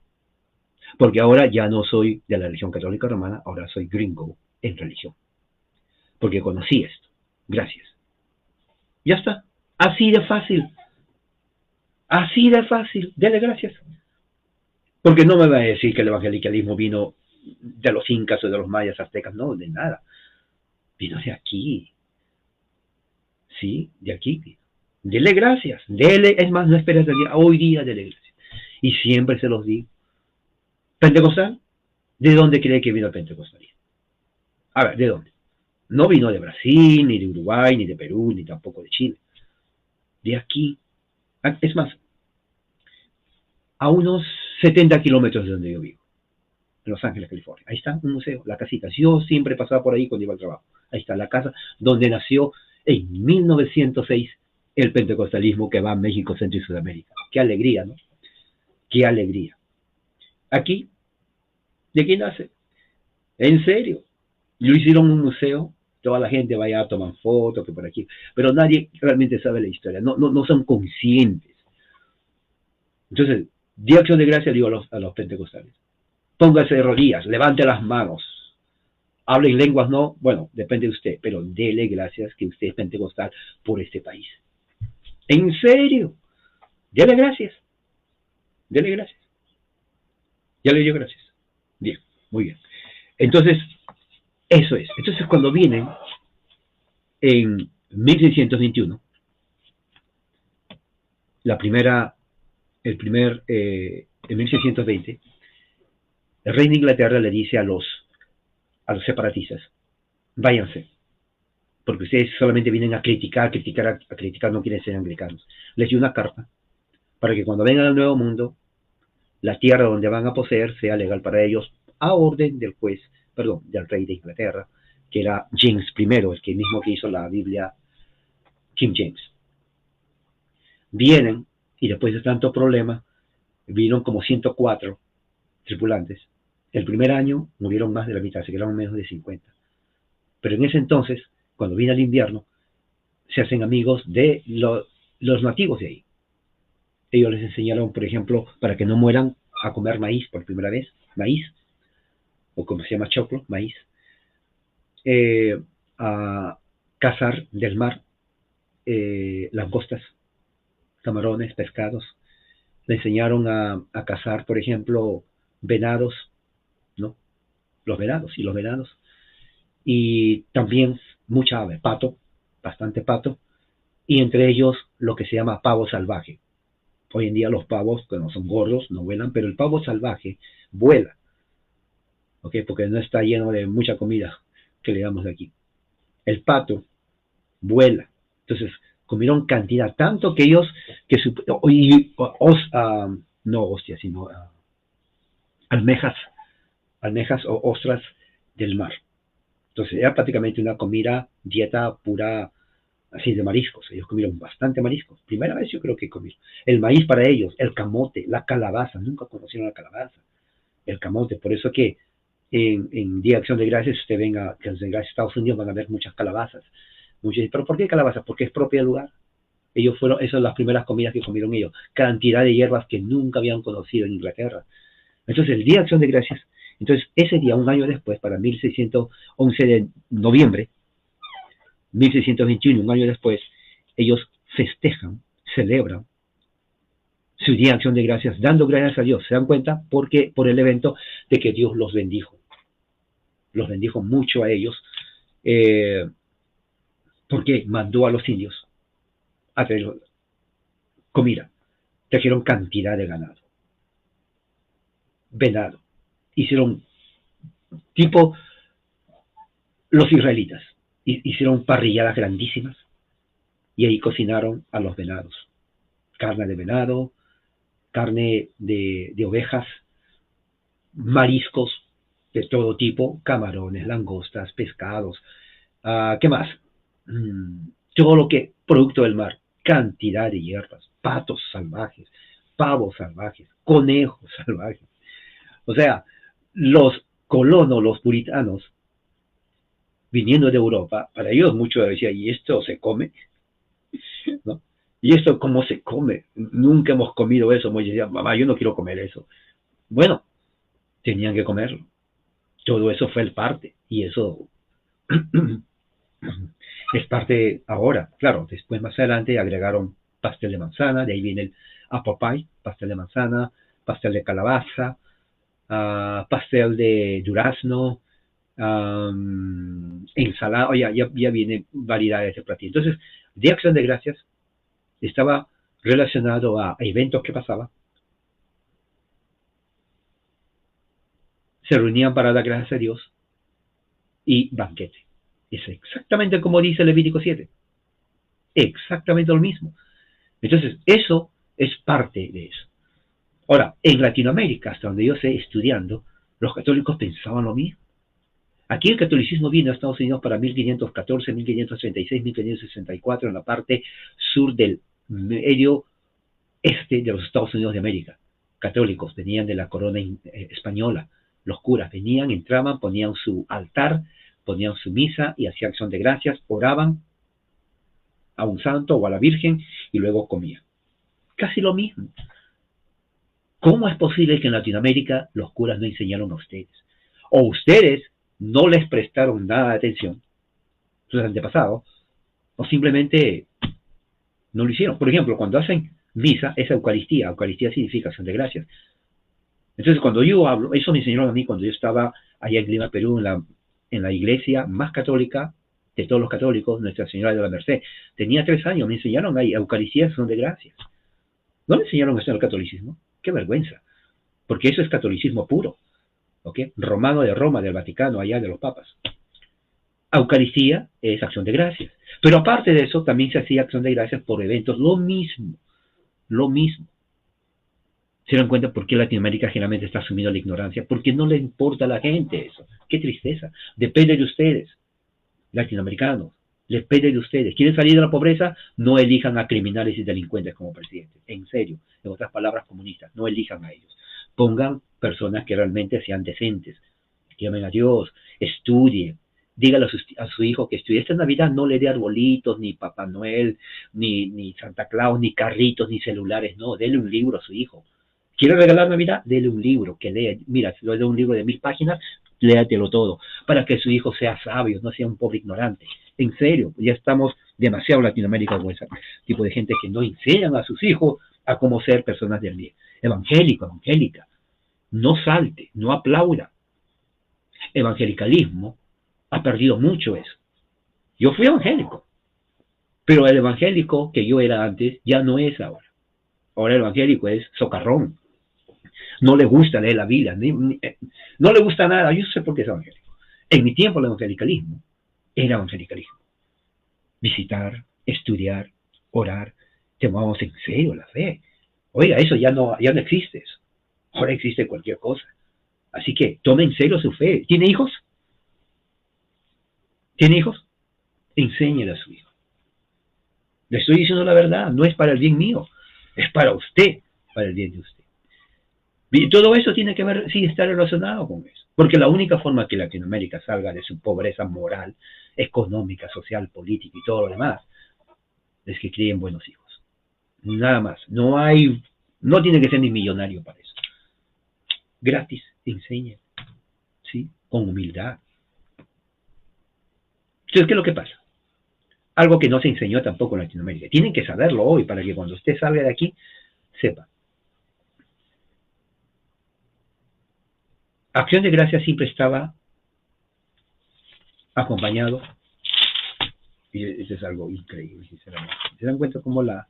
Porque ahora ya no soy de la religión católica romana, ahora soy gringo en religión. Porque conocí esto. Gracias. Ya está. Así de fácil. Así de fácil. Dele gracias. Porque no me va a decir que el evangelicalismo vino de los incas o de los mayas aztecas. No, de nada. Vino de aquí. Sí, de aquí. Dele gracias. Dele, es más, no esperes el día. Hoy día dele gracias. Y siempre se los digo. ¿Pentecostal? ¿De dónde cree que vino el pentecostalismo? A ver, ¿de dónde? No vino de Brasil, ni de Uruguay, ni de Perú, ni tampoco de Chile. De aquí. Es más, a unos 70 kilómetros de donde yo vivo. En Los Ángeles, California. Ahí está un museo, la casita. Yo siempre pasaba por ahí cuando iba al trabajo. Ahí está la casa donde nació en 1906 el pentecostalismo que va a México, Centro y Sudamérica. Qué alegría, ¿no? Qué alegría. Aquí, ¿de quién nace? En serio. Lo hicieron un museo, toda la gente va allá, toman fotos, que por aquí, pero nadie realmente sabe la historia, no son conscientes. Entonces, Día de acción de gracias, digo a los pentecostales. Póngase de rodillas, levante las manos. Hable en lenguas, no, bueno, depende de usted, pero dele gracias que usted es pentecostal por este país. ¿En serio? Dele gracias. Dele gracias. Ya le dio gracias. Bien, muy bien. Entonces, eso es. Entonces, cuando vienen en 1621, en 1620, el rey de Inglaterra le dice a los separatistas, váyanse, porque ustedes solamente vienen a criticar, no quieren ser anglicanos. Les dio una carta para que cuando vengan al Nuevo Mundo, la tierra donde van a poseer sea legal para ellos, a orden del del rey de Inglaterra, que era James I, el que mismo que hizo la Biblia King James. Vienen, y después de tanto problema, vinieron como 104 tripulantes. El primer año murieron más de la mitad, se quedaron menos de 50. Pero en ese entonces, cuando viene el invierno, se hacen amigos de los nativos de ahí. Ellos les enseñaron, por ejemplo, para que no mueran, a comer maíz por primera vez, maíz, o como se llama choclo, maíz, a cazar del mar langostas, camarones, pescados. Le enseñaron a cazar, por ejemplo, venados, ¿no? Los venados. Y también mucha ave, pato, bastante pato, y entre ellos lo que se llama pavo salvaje. Hoy en día los pavos, que no son gordos, no vuelan, pero el pavo salvaje vuela, ¿ok? Porque no está lleno de mucha comida que le damos de aquí. El pato vuela. Entonces, comieron cantidad, tanto que ellos, no hostias, sino almejas o ostras del mar. Entonces, era prácticamente una dieta pura, así de mariscos. Ellos comieron bastante mariscos. Primera vez yo creo que comieron. El maíz para ellos, el camote, la calabaza. Nunca conocieron la calabaza. El camote. Por eso que en Día de Acción de Gracias, si usted venga a Estados Unidos, van a ver muchas calabazas. ¿Pero por qué calabaza? Porque es propia del lugar. Esas son las primeras comidas que comieron ellos. Cantidad de hierbas que nunca habían conocido en Inglaterra. Entonces, el Día de Acción de Gracias, entonces ese día, un año después, para 1611 de noviembre, 1621, un año después, ellos celebran su Día de Acción de Gracias, dando gracias a Dios. ¿Se dan cuenta? Porque por el evento de que Dios los bendijo. Los bendijo mucho a ellos, porque mandó a los indios a traer comida. Trajeron cantidad de venado. Hicieron tipo los israelitas. Hicieron parrilladas grandísimas y ahí cocinaron a los venados. Carne de venado, carne de ovejas, mariscos de todo tipo, camarones, langostas, pescados, ¿qué más? Todo lo que, producto del mar, cantidad de hierbas, patos salvajes, pavos salvajes, conejos salvajes. O sea, los colonos, los puritanos, viniendo de Europa, para ellos mucho decía, ¿y esto se come? ¿No? ¿Y esto cómo se come? Nunca hemos comido eso. Yo decía, mamá, yo no quiero comer eso. Bueno, tenían que comerlo. Todo eso fue el parte. Y eso es parte ahora. Claro, después más adelante agregaron pastel de manzana. De ahí viene el apple pie, pastel de manzana, pastel de calabaza, pastel de durazno, ensalada. Ya viene variedades de platillos. Entonces, Día de Acción de Gracias estaba relacionado a eventos que pasaban. Se reunían para dar gracias a Dios y banquete. Es exactamente como dice Levítico 7. Exactamente lo mismo. Entonces, eso es parte de eso. Ahora, en Latinoamérica, hasta donde yo sé, estudiando, los católicos pensaban lo mismo. Aquí el catolicismo vino a Estados Unidos para 1514, 1536, 1564, en la parte sur del medio este de los Estados Unidos de América. Católicos venían de la corona española. Los curas venían, entraban, ponían su altar, ponían su misa y hacían acción de gracias, oraban a un santo o a la Virgen y luego comían. Casi lo mismo. ¿Cómo es posible que en Latinoamérica los curas no enseñaron a ustedes? O ustedes no les prestaron nada de atención, sus antepasados, o simplemente no lo hicieron. Por ejemplo, cuando hacen misa, es Eucaristía. Eucaristía significa acción de gracias. Entonces, cuando yo hablo, eso me enseñaron a mí cuando yo estaba allá en Lima, Perú, en la iglesia más católica de todos los católicos, Nuestra Señora de la Merced. Tenía 3 años, me enseñaron ahí, Eucaristía, acción de gracias. No me enseñaron eso en el catolicismo. Qué vergüenza. Porque eso es catolicismo puro. ¿Ok? Romano de Roma, del Vaticano, allá de los papas. Eucaristía es acción de gracias. Pero aparte de eso, también se hacía acción de gracias por eventos. Lo mismo. Lo mismo. ¿Se dan cuenta por qué Latinoamérica generalmente está sumido a la ignorancia? Porque no le importa a la gente eso. Qué tristeza. Depende de ustedes, latinoamericanos. Depende de ustedes. ¿Quieren salir de la pobreza? No elijan a criminales y delincuentes como presidentes. En serio. En otras palabras, comunistas. No elijan a ellos. Pongan personas que realmente sean decentes. Llamen a Dios. Estudien. Dígale a su hijo que estudie. Esta Navidad no le dé arbolitos, ni Papá Noel, ni Santa Claus, ni carritos, ni celulares. No, déle un libro a su hijo. ¿Quiere regalar Navidad? Dele un libro, que lea. Mira, si le doy un libro de 1000 páginas, léatelo todo, para que su hijo sea sabio, no sea un pobre ignorante. En serio, ya estamos demasiado en Latinoamérica con ese tipo de gente que no enseñan a sus hijos a cómo ser personas del bien. Evangélico, evangélica, no salte, no aplauda. Evangelicalismo ha perdido mucho eso. Yo fui evangélico, pero el evangélico que yo era antes ya no es ahora. Ahora el evangélico es socarrón. No le gusta leer la Biblia, no le gusta nada. Yo no sé por qué es evangélico. En mi tiempo el evangelicalismo era evangelicalismo. Visitar, estudiar, orar, tomamos en serio la fe. Oiga, eso ya no existe. Eso. Ahora existe cualquier cosa. Así que tome en serio su fe. ¿Tiene hijos? ¿Tiene hijos? Enséñele a su hijo. Le estoy diciendo la verdad, no es para el bien mío, es para usted, para el bien de usted. Y todo eso tiene que ver, sí, está relacionado con eso. Porque la única forma que Latinoamérica salga de su pobreza moral, económica, social, política y todo lo demás, es que críen buenos hijos. Nada más. No tiene que ser ni millonario para eso. Gratis, enseñe, ¿sí? Con humildad. Entonces, ¿qué es lo que pasa? Algo que no se enseñó tampoco en Latinoamérica. Tienen que saberlo hoy para que cuando usted salga de aquí, sepa. Acción de Gracias siempre estaba acompañado, y eso es algo increíble, sinceramente. ¿Se dan cuenta cómo uh,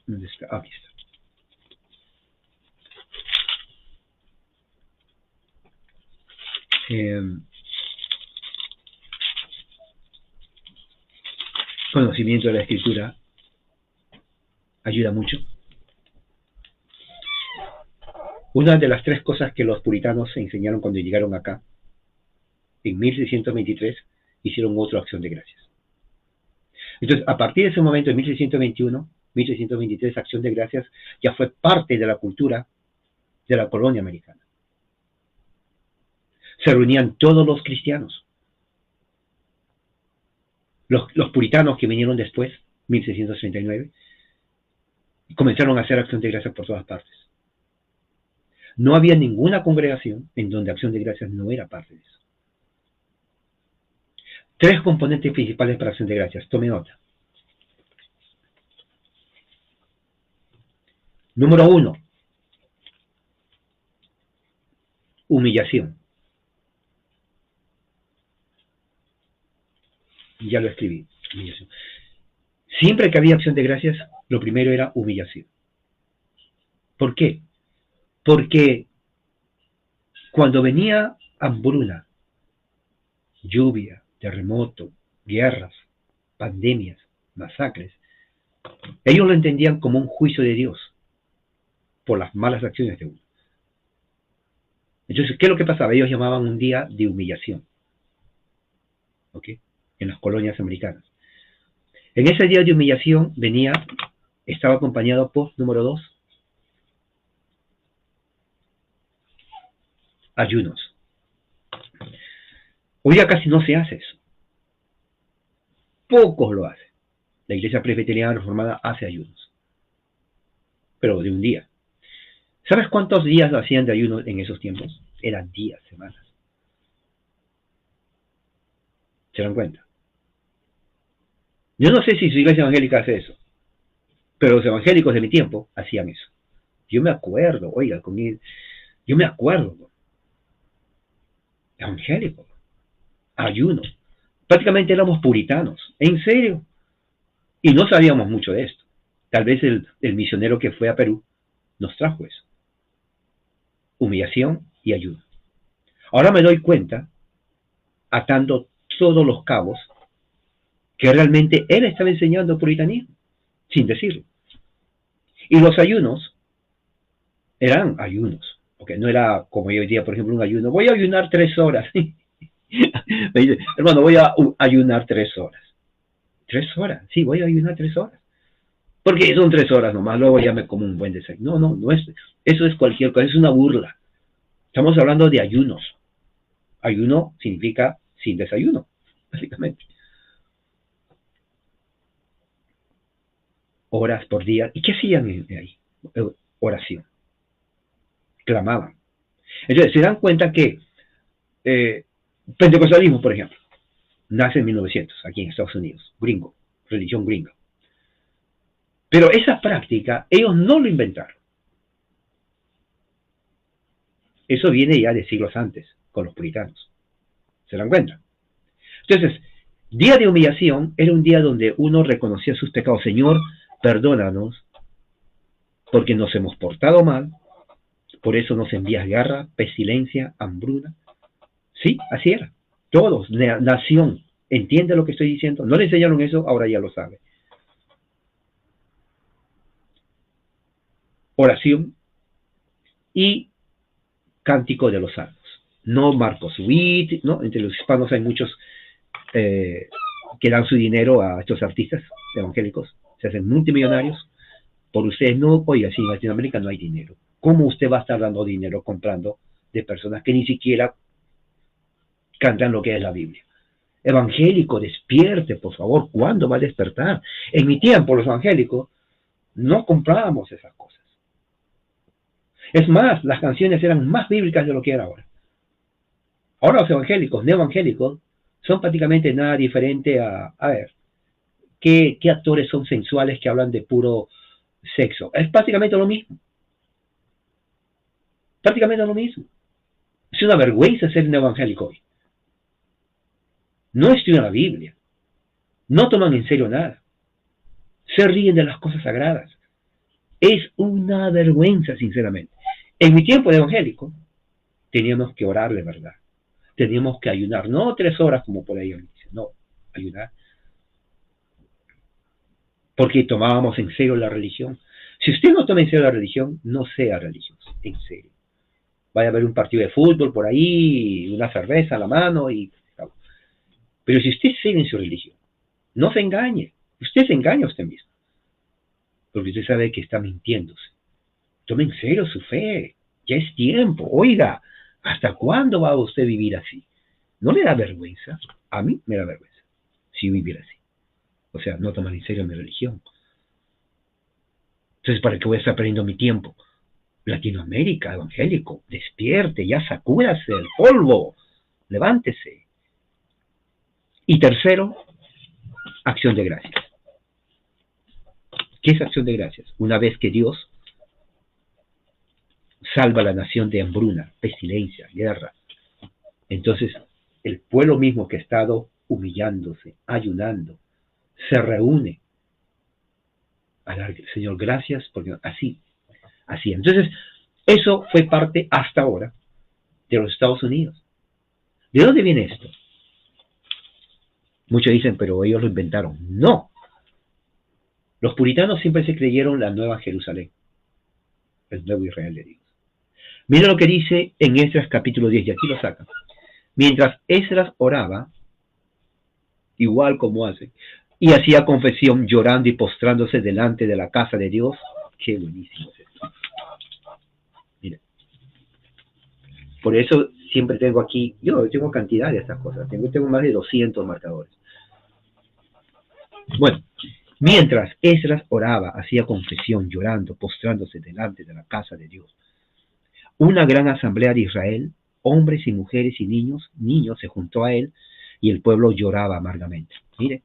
¿dónde está? Aquí está. Conocimiento de la escritura ayuda mucho. Una de las 3 cosas que los puritanos se enseñaron cuando llegaron acá, en 1623, hicieron otra acción de gracias. Entonces, a partir de ese momento, en 1621, 1623, acción de gracias ya fue parte de la cultura de la colonia americana. Se reunían todos los cristianos. Los puritanos que vinieron después, 1639, comenzaron a hacer acción de gracias por todas partes. No había ninguna congregación en donde acción de gracias no era parte de eso. 3 componentes principales para acción de gracias. Tome nota. Número 1. Humillación. Ya lo escribí. Humillación. Siempre que había acción de gracias, lo primero era humillación. ¿Por qué? Porque cuando venía hambruna, lluvia, terremoto, guerras, pandemias, masacres, ellos lo entendían como un juicio de Dios por las malas acciones de uno. Entonces, ¿qué es lo que pasaba? Ellos llamaban un día de humillación, ¿ok? En las colonias americanas. En ese día de humillación estaba acompañado por, número 2, ayunos. Hoy día casi no se hace eso. Pocos lo hacen. La Iglesia Presbiteriana Reformada hace ayunos, pero de un día. ¿Sabes cuántos días hacían de ayuno en esos tiempos? Eran días, semanas. ¿Se dan cuenta? Yo no sé si su iglesia evangélica hace eso, pero los evangélicos de mi tiempo hacían eso. Yo me acuerdo, oiga, yo me acuerdo, evangélico, ayuno. Prácticamente éramos puritanos, en serio. Y no sabíamos mucho de esto. Tal vez el misionero que fue a Perú nos trajo eso. Humillación y ayuno. Ahora me doy cuenta, atando todos los cabos, que realmente él estaba enseñando puritanismo, sin decirlo. Y los ayunos eran ayunos, porque no era como hoy día, por ejemplo, un ayuno. Voy a ayunar 3 horas. Me dice, hermano, voy a ayunar 3 horas. 3 horas, sí, voy a ayunar 3 horas. Porque son 3 horas nomás, luego ya me como un buen desayuno. No es, eso es cualquier cosa, es una burla. Estamos hablando de ayunos. Ayuno significa sin desayuno, básicamente. Horas por día. ¿Y qué hacían ahí? Oración. Clamaban. Entonces, se dan cuenta que pentecostalismo, por ejemplo, nace en 1900, aquí en Estados Unidos, gringo, religión gringa. Pero esa práctica, ellos no lo inventaron. Eso viene ya de siglos antes, con los puritanos. ¿Se dan cuenta? Entonces, día de humillación era un día donde uno reconocía sus pecados. Señor, perdónanos, porque nos hemos portado mal, por eso nos envías guerra, pestilencia, hambruna. Sí, así era. Todos, nación, ¿entiende lo que estoy diciendo? No le enseñaron eso, ahora ya lo sabe. Oración y cántico de los salmos. No Marcos Witt, ¿no? Entre los hispanos hay muchos que dan su dinero a estos artistas evangélicos, se hacen multimillonarios. Por ustedes no, oiga, si en Latinoamérica no hay dinero, ¿cómo usted va a estar dando dinero comprando de personas que ni siquiera cantan lo que es la Biblia? Evangélico, despierte, por favor. ¿Cuándo va a despertar? En mi tiempo, los evangélicos no comprábamos esas cosas. Es más, las canciones eran más bíblicas de lo que era ahora. Ahora los evangélicos, neoevangélicos, son prácticamente nada diferente a ver, ¿qué actores son sensuales que hablan de puro sexo? Es prácticamente lo mismo. Prácticamente lo mismo. Es una vergüenza ser un evangélico hoy. No estudian la Biblia. No toman en serio nada. Se ríen de las cosas sagradas. Es una vergüenza, sinceramente. En mi tiempo de evangélico, teníamos que orar de verdad. Teníamos que ayunar. No 3 horas como por ahí dice. No, ayunar. Porque tomábamos en serio la religión. Si usted no toma en serio la religión, no sea religioso. En serio. Vaya a ver un partido de fútbol por ahí, una cerveza a la mano y... Pero si usted sigue en su religión, no se engañe. Usted se engaña a usted mismo. Porque usted sabe que está mintiéndose. Tome en serio su fe. Ya es tiempo. Oiga, ¿hasta cuándo va usted a vivir así? ¿No le da vergüenza? A mí me da vergüenza si viviera así. O sea, no tomar en serio mi religión. Entonces, ¿para qué voy a estar perdiendo mi tiempo? Latinoamérica, evangélico, despierte, ya sacúdase el polvo. Levántese. Y tercero, acción de gracias. ¿Qué es acción de gracias? Una vez que Dios salva a la nación de hambruna, pestilencia, guerra, entonces el pueblo mismo que ha estado humillándose, ayunando, se reúne a dar, Señor, gracias, porque así. Entonces, eso fue parte hasta ahora de los Estados Unidos. ¿De dónde viene esto? Muchos dicen, pero ellos lo inventaron. No. Los puritanos siempre se creyeron la nueva Jerusalén, el nuevo Israel de Dios. Mira lo que dice en Esdras capítulo 10, y aquí lo saca. Mientras Esdras oraba, igual como hace, y hacía confesión llorando y postrándose delante de la casa de Dios. Qué buenísimo es esto. Mira. Por eso siempre tengo aquí, yo tengo cantidad de estas cosas, tengo más de 200 marcadores. Bueno, Mientras Esdras oraba, hacía confesión, llorando, postrándose delante de la casa de Dios. Una gran asamblea de Israel, hombres y mujeres y niños se juntó a él y el pueblo lloraba amargamente. Mire,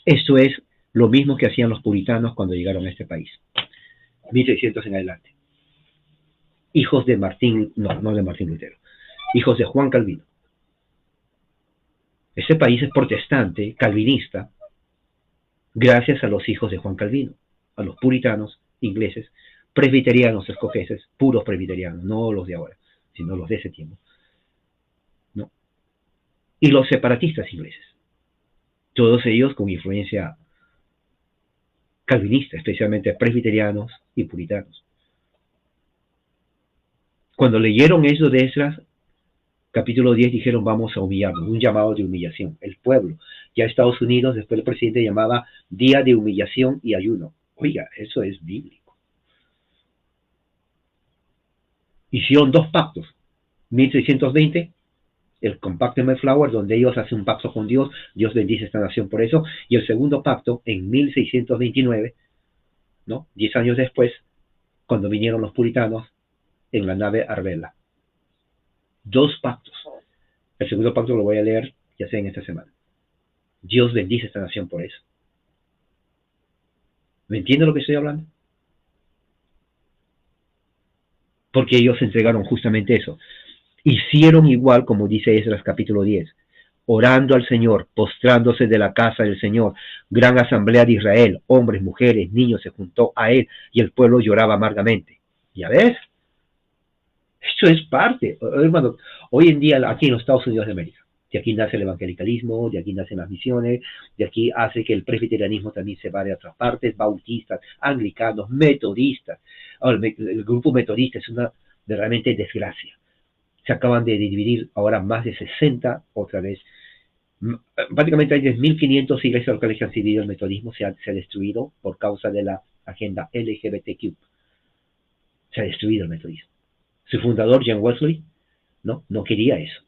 esto es lo mismo que hacían los puritanos cuando llegaron a este país, 1600 en adelante. Hijos de Martín, no de Martín Lutero, hijos de Juan Calvino. Este país es protestante, calvinista, gracias a los hijos de Juan Calvino, a los puritanos ingleses, presbiterianos escoceses, puros presbiterianos, no los de ahora, sino los de ese tiempo, ¿no? Y los separatistas ingleses, todos ellos con influencia calvinista, especialmente presbiterianos y puritanos. Cuando leyeron eso de Esdras, capítulo 10, dijeron vamos a humillarnos, un llamado de humillación. El pueblo, ya Estados Unidos, después el presidente llamaba día de humillación y ayuno. Oiga, eso es bíblico. Hicieron dos pactos, 1620, el compacto de Mayflower, donde ellos hacen un pacto con Dios, Dios bendice esta nación por eso, y el segundo pacto en 1629, ¿no? 10 años después, cuando vinieron los puritanos en la nave Arbela. Dos pactos. El segundo pacto lo voy a leer, ya sea en esta semana. Dios bendice esta nación por eso. ¿Me entiende lo que estoy hablando? Porque ellos entregaron justamente eso. Hicieron igual como dice Esdras capítulo 10, orando al Señor, postrándose de la casa del Señor. Gran asamblea de Israel, hombres, mujeres, niños se juntó a él y el pueblo lloraba amargamente. ¿Ya ves? Esto es parte, hermano, hoy en día aquí en los Estados Unidos de América. De aquí nace el evangelicalismo, de aquí nacen las misiones, de aquí hace que el presbiterianismo también se vaya a otras partes, bautistas, anglicanos, metodistas. Ahora, el grupo metodista es una realmente desgracia. Se acaban de dividir ahora más de 60 otra vez. Prácticamente hay 10.500 iglesias locales que han dividido el metodismo, se ha destruido por causa de la agenda LGBTQ. Se ha destruido el metodismo. Su fundador, John Wesley, no quería eso,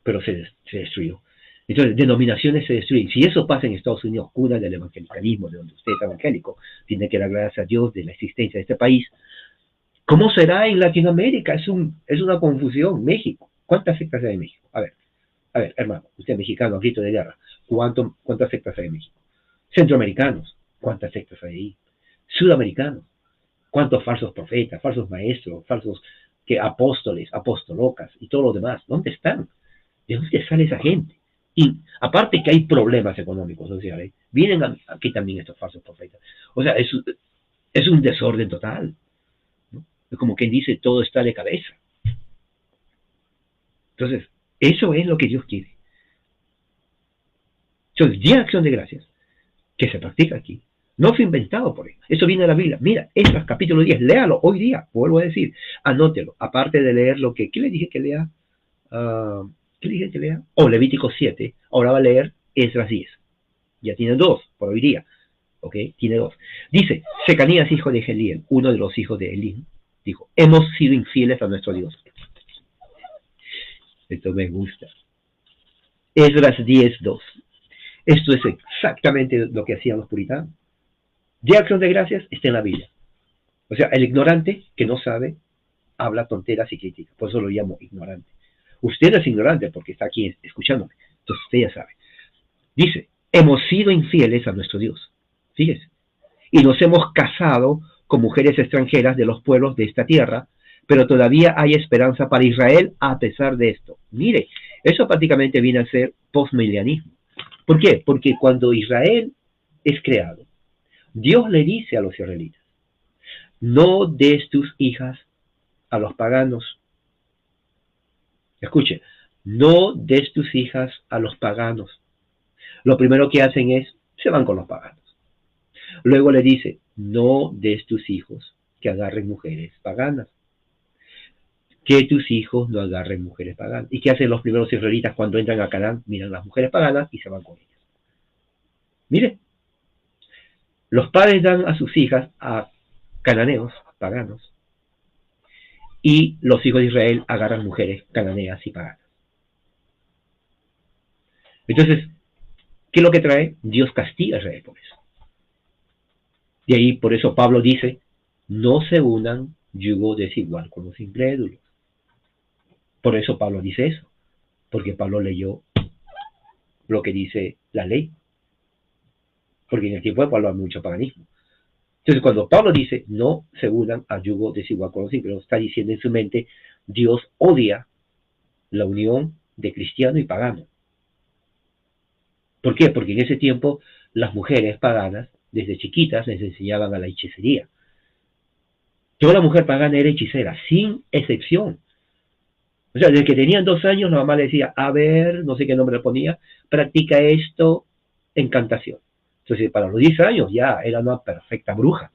pero se destruyó. Entonces, denominaciones se destruyen. Si eso pasa en Estados Unidos, cuna del evangelicalismo, de donde usted es evangélico, tiene que dar gracias a Dios de la existencia de este país. ¿Cómo será en Latinoamérica? Es una confusión. México. ¿Cuántas sectas hay en México? A ver, hermano, usted es mexicano, grito de guerra. ¿Cuántas sectas hay en México? Centroamericanos. ¿Cuántas sectas hay ahí? Sudamericanos. ¿Cuántos falsos profetas, falsos maestros, falsos apóstoles, apostolocas y todo lo demás? ¿Dónde están? ¿De dónde sale esa gente? Y aparte que hay problemas económicos, sociales, vienen aquí también estos falsos profetas. O sea, es un desorden total, ¿no? Es como quien dice, todo está de cabeza. Entonces, eso es lo que Dios quiere. Entonces, Día de Acción de Gracias, que se practica aquí, no fue inventado por él. Eso viene de la Biblia. Mira, Esdras capítulo 10, léalo hoy día, vuelvo a decir, anótelo. Aparte de leer lo que, ¿qué le dije que lea? ¿Qué le dije que lea? Levítico 7, ahora va a leer Esdras 10. Ya tiene dos por hoy día, ¿ok? Tiene dos. Dice, Secanías, hijo de Geliel, uno de los hijos de Elín, dijo, hemos sido infieles a nuestro Dios. Esto me gusta. Esdras 10:2. Esto es exactamente lo que hacían los puritanos. De Acción de Gracias está en la Biblia. O sea, el ignorante que no sabe habla tonteras y critica. Por eso lo llamo ignorante. Usted es ignorante porque está aquí escuchándome. Entonces usted ya sabe. Dice, hemos sido infieles a nuestro Dios. Fíjese. Y nos hemos casado con mujeres extranjeras de los pueblos de esta tierra, pero todavía hay esperanza para Israel a pesar de esto. Mire, eso prácticamente viene a ser postmilenialismo. ¿Por qué? Porque cuando Israel es creado, Dios le dice a los israelitas, no des tus hijas a los paganos. Escuche, no des tus hijas a los paganos. Lo primero que hacen es, se van con los paganos. Luego le dice, no des tus hijos que agarren mujeres paganas. Que tus hijos no agarren mujeres paganas. ¿Y qué hacen los primeros israelitas cuando entran a Canaán? Miran las mujeres paganas y se van con ellas. Mire, los padres dan a sus hijas a cananeos, paganos, y los hijos de Israel agarran mujeres cananeas y paganas. Entonces, ¿Qué es lo que trae? Dios castiga a Israel por eso. De ahí, por eso Pablo dice, no se unan yugo desigual con los incrédulos. Por eso Pablo dice eso, porque Pablo leyó lo que dice la ley, porque en el tiempo de Pablo hay mucho paganismo. Entonces, cuando Pablo dice, no se unan a yugo desigual con los incrédulos, está diciendo en su mente, Dios odia la unión de cristiano y pagano. ¿Por qué? Porque en ese tiempo las mujeres paganas, desde chiquitas, les enseñaban a la hechicería. Toda la mujer pagana era hechicera, sin excepción. O sea, desde que tenían 2 años, la mamá le decía, a ver, no sé qué nombre le ponía, practica esto, encantación. Entonces, para los 10 años ya era una perfecta bruja.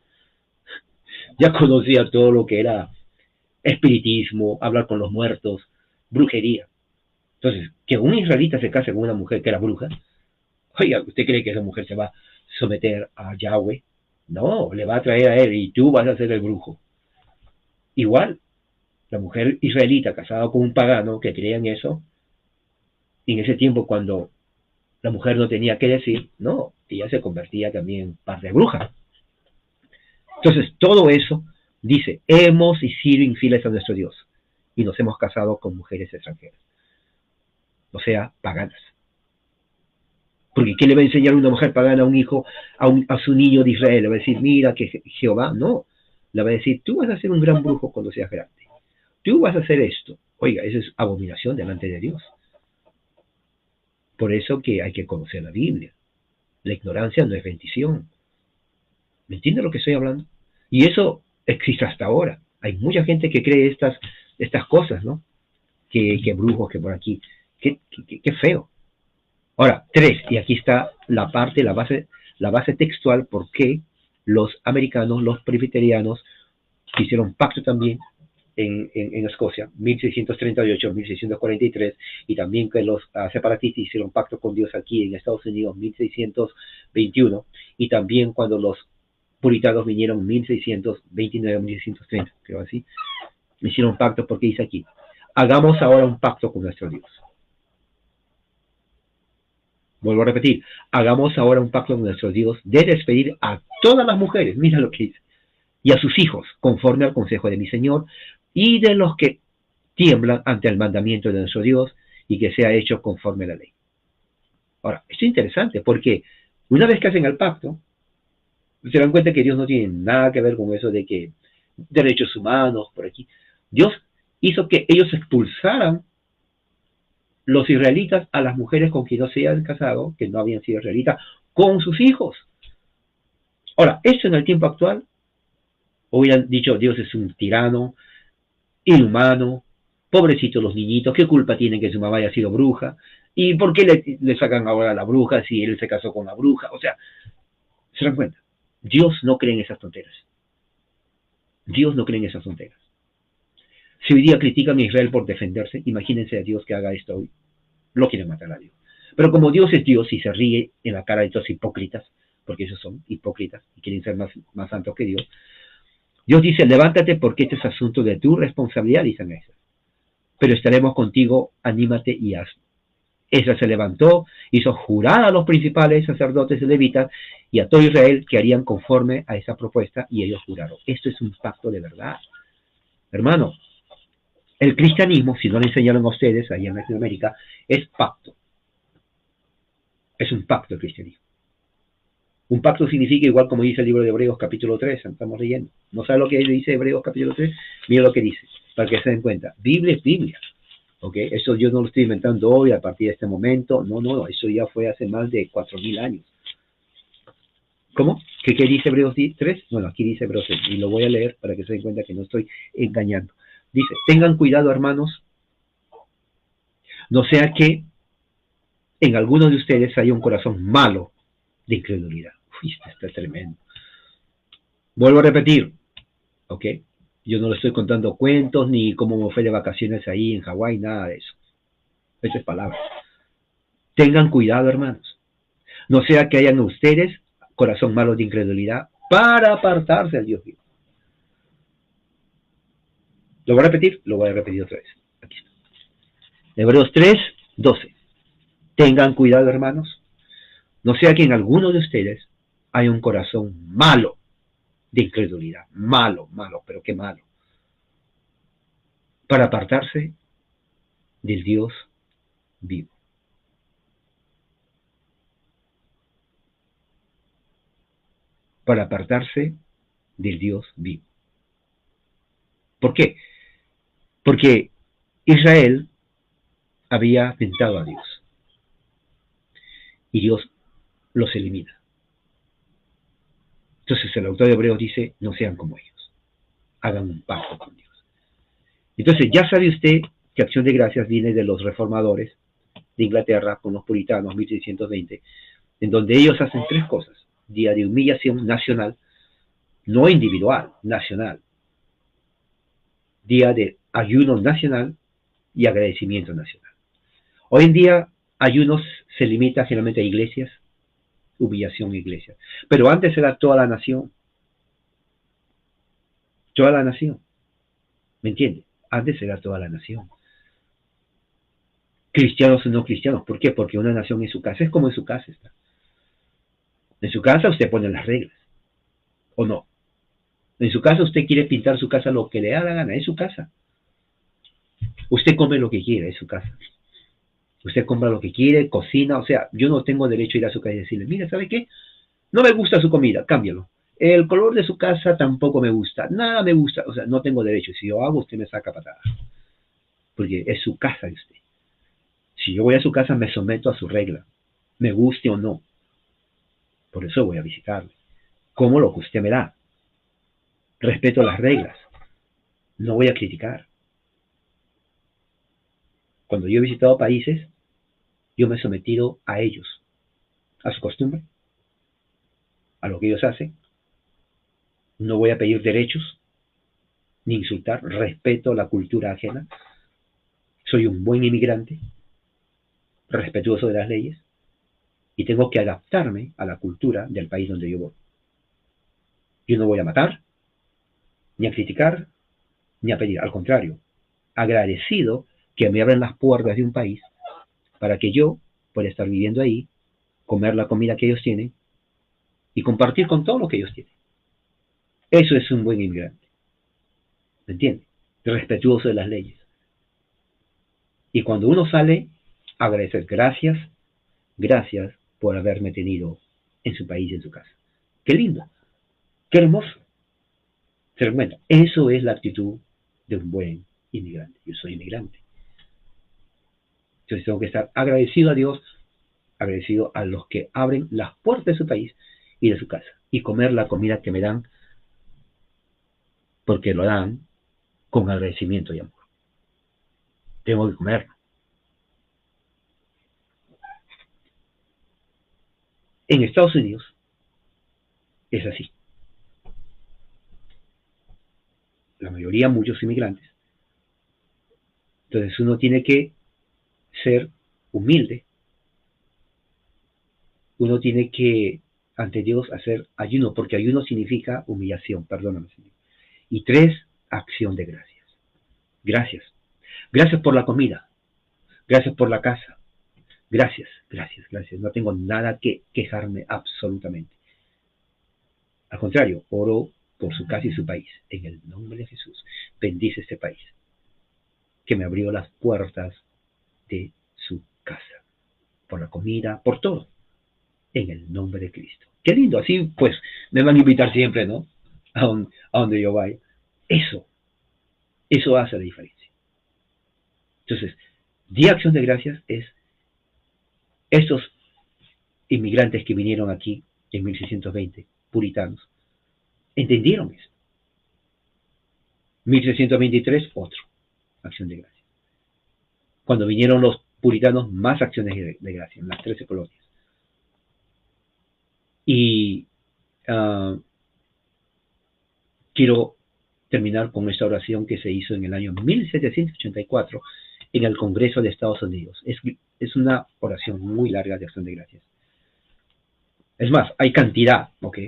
Ya conocía todo lo que era espiritismo, hablar con los muertos, brujería. Entonces, que un israelita se case con una mujer que era bruja, oiga, ¿usted cree que esa mujer se va a someter a Yahweh? No, le va a traer a él y tú vas a ser el brujo. Igual, la mujer israelita casada con un pagano que creía en eso, y en ese tiempo cuando la mujer no tenía que decir, no, ella se convertía también en par de bruja. Entonces, todo eso dice, hemos sido infieles a nuestro Dios y nos hemos casado con mujeres extranjeras, o sea, paganas. Porque ¿qué le va a enseñar una mujer pagana a un hijo, a su niño de Israel? Le va a decir, mira que Jehová, no. Le va a decir, tú vas a ser un gran brujo cuando seas grande. Tú vas a hacer esto. Oiga, eso es abominación delante de Dios. Por eso que hay que conocer la Biblia. La ignorancia no es bendición. ¿Me entiende lo que estoy hablando? Y eso existe hasta ahora. Hay mucha gente que cree estas cosas, ¿no? Que brujos, que por aquí. Qué feo. Ahora, 3, y aquí está la base textual por qué los americanos, los presbiterianos, hicieron pacto también en Escocia, 1638, 1643, y también que los separatistas hicieron pacto con Dios aquí en Estados Unidos, 1621, y también cuando los puritanos vinieron, 1629, 1630, creo así, hicieron pacto porque dice aquí, hagamos ahora un pacto con nuestro Dios. Vuelvo a repetir, hagamos ahora un pacto con nuestro Dios de despedir a todas las mujeres, mira lo que dice, y a sus hijos, conforme al consejo de mi Señor, y de los que tiemblan ante el mandamiento de nuestro Dios, y que sea hecho conforme a la ley. Ahora, esto es interesante, porque una vez que hacen el pacto, se dan cuenta que Dios no tiene nada que ver con eso de que derechos humanos, por aquí. Dios hizo que ellos expulsaran los israelitas a las mujeres con quien no se habían casado, que no habían sido israelitas, con sus hijos. Ahora, esto en el tiempo actual, hubieran dicho, Dios es un tirano, inhumano, pobrecitos los niñitos, ¿qué culpa tienen que su mamá haya sido bruja? ¿Y por qué le sacan ahora a la bruja si él se casó con la bruja? O sea, ¿se dan cuenta? Dios no cree en esas tonteras. Dios no cree en esas tonteras. Si hoy día critican a Israel por defenderse, imagínense a Dios que haga esto hoy. Lo quieren matar a Dios. Pero como Dios es Dios y se ríe en la cara de estos hipócritas, porque esos son hipócritas y quieren ser más santos que Dios, Dios dice, levántate porque este es asunto de tu responsabilidad, dicen esas. Pero estaremos contigo, anímate y hazlo. Esa se levantó, hizo jurar a los principales sacerdotes y levitas y a todo Israel que harían conforme a esa propuesta y ellos juraron. Esto es un pacto de verdad. Hermano, el cristianismo, si no le enseñaron a ustedes allá en Latinoamérica, es pacto. Es un pacto el cristianismo. Un pacto significa, igual como dice el libro de Hebreos capítulo 3, estamos leyendo. ¿No sabe lo que dice Hebreos capítulo 3? Mira lo que dice, para que se den cuenta. Biblia es Biblia. ¿Okay? Eso yo no lo estoy inventando hoy a partir de este momento. No, eso ya fue hace más de 4.000 años. ¿Cómo? ¿Qué dice Hebreos 3? Bueno, aquí dice Hebreos 3, y lo voy a leer para que se den cuenta que no estoy engañando. Dice, tengan cuidado, hermanos, no sea que en algunos de ustedes haya un corazón malo de incredulidad. Uy, esto está tremendo. Vuelvo a repetir, ¿ok? Yo no le estoy contando cuentos ni cómo me fue de vacaciones ahí en Hawái, nada de eso. Esa es palabra. Tengan cuidado, hermanos. No sea que hayan ustedes corazón malo de incredulidad para apartarse del Dios vivo. ¿Lo voy a repetir? Lo voy a repetir otra vez. Aquí está. Hebreos 3, 12. Tengan cuidado, hermanos. No sea que en alguno de ustedes haya un corazón malo de incredulidad. Malo, malo, pero qué malo. Para apartarse del Dios vivo. Para apartarse del Dios vivo. ¿Por qué? Porque Israel había tentado a Dios y Dios los elimina. Entonces el autor de Hebreos dice, no sean como ellos, hagan un pacto con Dios. Entonces ya sabe usted que Acción de Gracias viene de los reformadores de Inglaterra con los puritanos 1620, en donde ellos hacen tres cosas: día de humillación nacional, no individual, nacional; día de ayuno nacional y agradecimiento nacional. Hoy en día ayunos se limita generalmente a iglesias, humillación a iglesias, pero antes era toda la nación, ¿me entiende? Antes era toda la nación, cristianos o no cristianos. ¿Por qué? Porque una nación en su casa es como en su casa está. En su casa usted pone las reglas, ¿o no? En su casa usted quiere pintar su casa lo que le da la gana, es su casa. Usted come lo que quiere, es su casa. Usted compra lo que quiere, cocina, o sea, yo no tengo derecho a ir a su casa y decirle, mira, ¿sabe qué? No me gusta su comida, cámbialo. El color de su casa tampoco me gusta, nada me gusta, o sea, no tengo derecho. Si yo hago, usted me saca patada, porque es su casa de usted. Si yo voy a su casa, me someto a su regla, me guste o no. Por eso voy a visitarle. Como lo que usted me da. Respeto las reglas, no voy a criticar. Cuando yo he visitado países, yo me he sometido a ellos, a su costumbre, a lo que ellos hacen. No voy a pedir derechos, ni insultar, respeto la cultura ajena. Soy un buen inmigrante, respetuoso de las leyes, y tengo que adaptarme a la cultura del país donde yo voy. Yo no voy a matar, ni a criticar, ni a pedir. Al contrario, agradecido que me abran las puertas de un país para que yo pueda estar viviendo ahí, comer la comida que ellos tienen y compartir con todo lo que ellos tienen. Eso es un buen inmigrante, ¿me entiende? Respetuoso de las leyes. Y cuando uno sale, agradecer, gracias, gracias por haberme tenido en su país, en su casa. Qué lindo, qué hermoso. Pero bueno, eso es la actitud de un buen inmigrante. Yo soy inmigrante. Entonces tengo que estar agradecido a Dios, agradecido a los que abren las puertas de su país y de su casa. Y comer la comida que me dan, porque lo dan con agradecimiento y amor. Tengo que comerlo. En Estados Unidos es así. La mayoría, muchos inmigrantes. Entonces uno tiene que ser humilde. Uno tiene que, ante Dios, hacer ayuno, porque ayuno significa humillación, perdóname, Señor. Y tres, acción de gracias. Gracias. Gracias por la comida. Gracias por la casa. Gracias, gracias, gracias. No tengo nada que quejarme absolutamente. Al contrario, oro por su casa y su país. En el nombre de Jesús, bendice este país, que me abrió las puertas de su casa. Por la comida, por todo. En el nombre de Cristo. Qué lindo, así pues me van a invitar siempre, ¿no? A donde yo vaya. Eso hace la diferencia. Entonces, Día de Acción de Gracias es estos inmigrantes que vinieron aquí en 1620, puritanos, entendieron eso. 1623, otro, Acción de Gracias. Cuando vinieron los puritanos, más acciones de gracias en las 13 colonias. Y quiero terminar con esta oración que se hizo en el año 1784 en el Congreso de Estados Unidos. Es una oración muy larga de acción de gracias. Es más, hay cantidad, ¿ok?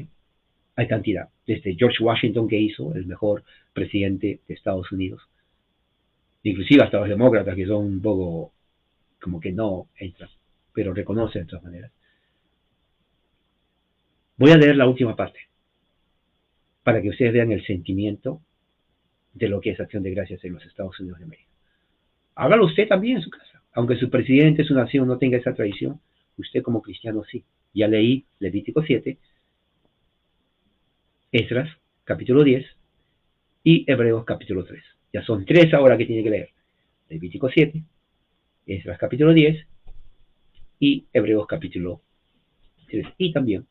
Hay cantidad. Desde George Washington, que hizo, el mejor presidente de Estados Unidos, inclusive hasta los demócratas, que son un poco como que no entran, pero reconocen de todas maneras. Voy a leer la última parte para que ustedes vean el sentimiento de lo que es acción de gracias en los Estados Unidos de América. Hágalo usted también en su casa. Aunque su presidente, su nación no tenga esa tradición, usted como cristiano sí. Ya leí Levítico 7, Esdras capítulo 10 y Hebreos capítulo 3. Ya son 3 ahora que tiene que leer. Levítico 7, Esdras capítulo 10 y Hebreos capítulo 3. Y también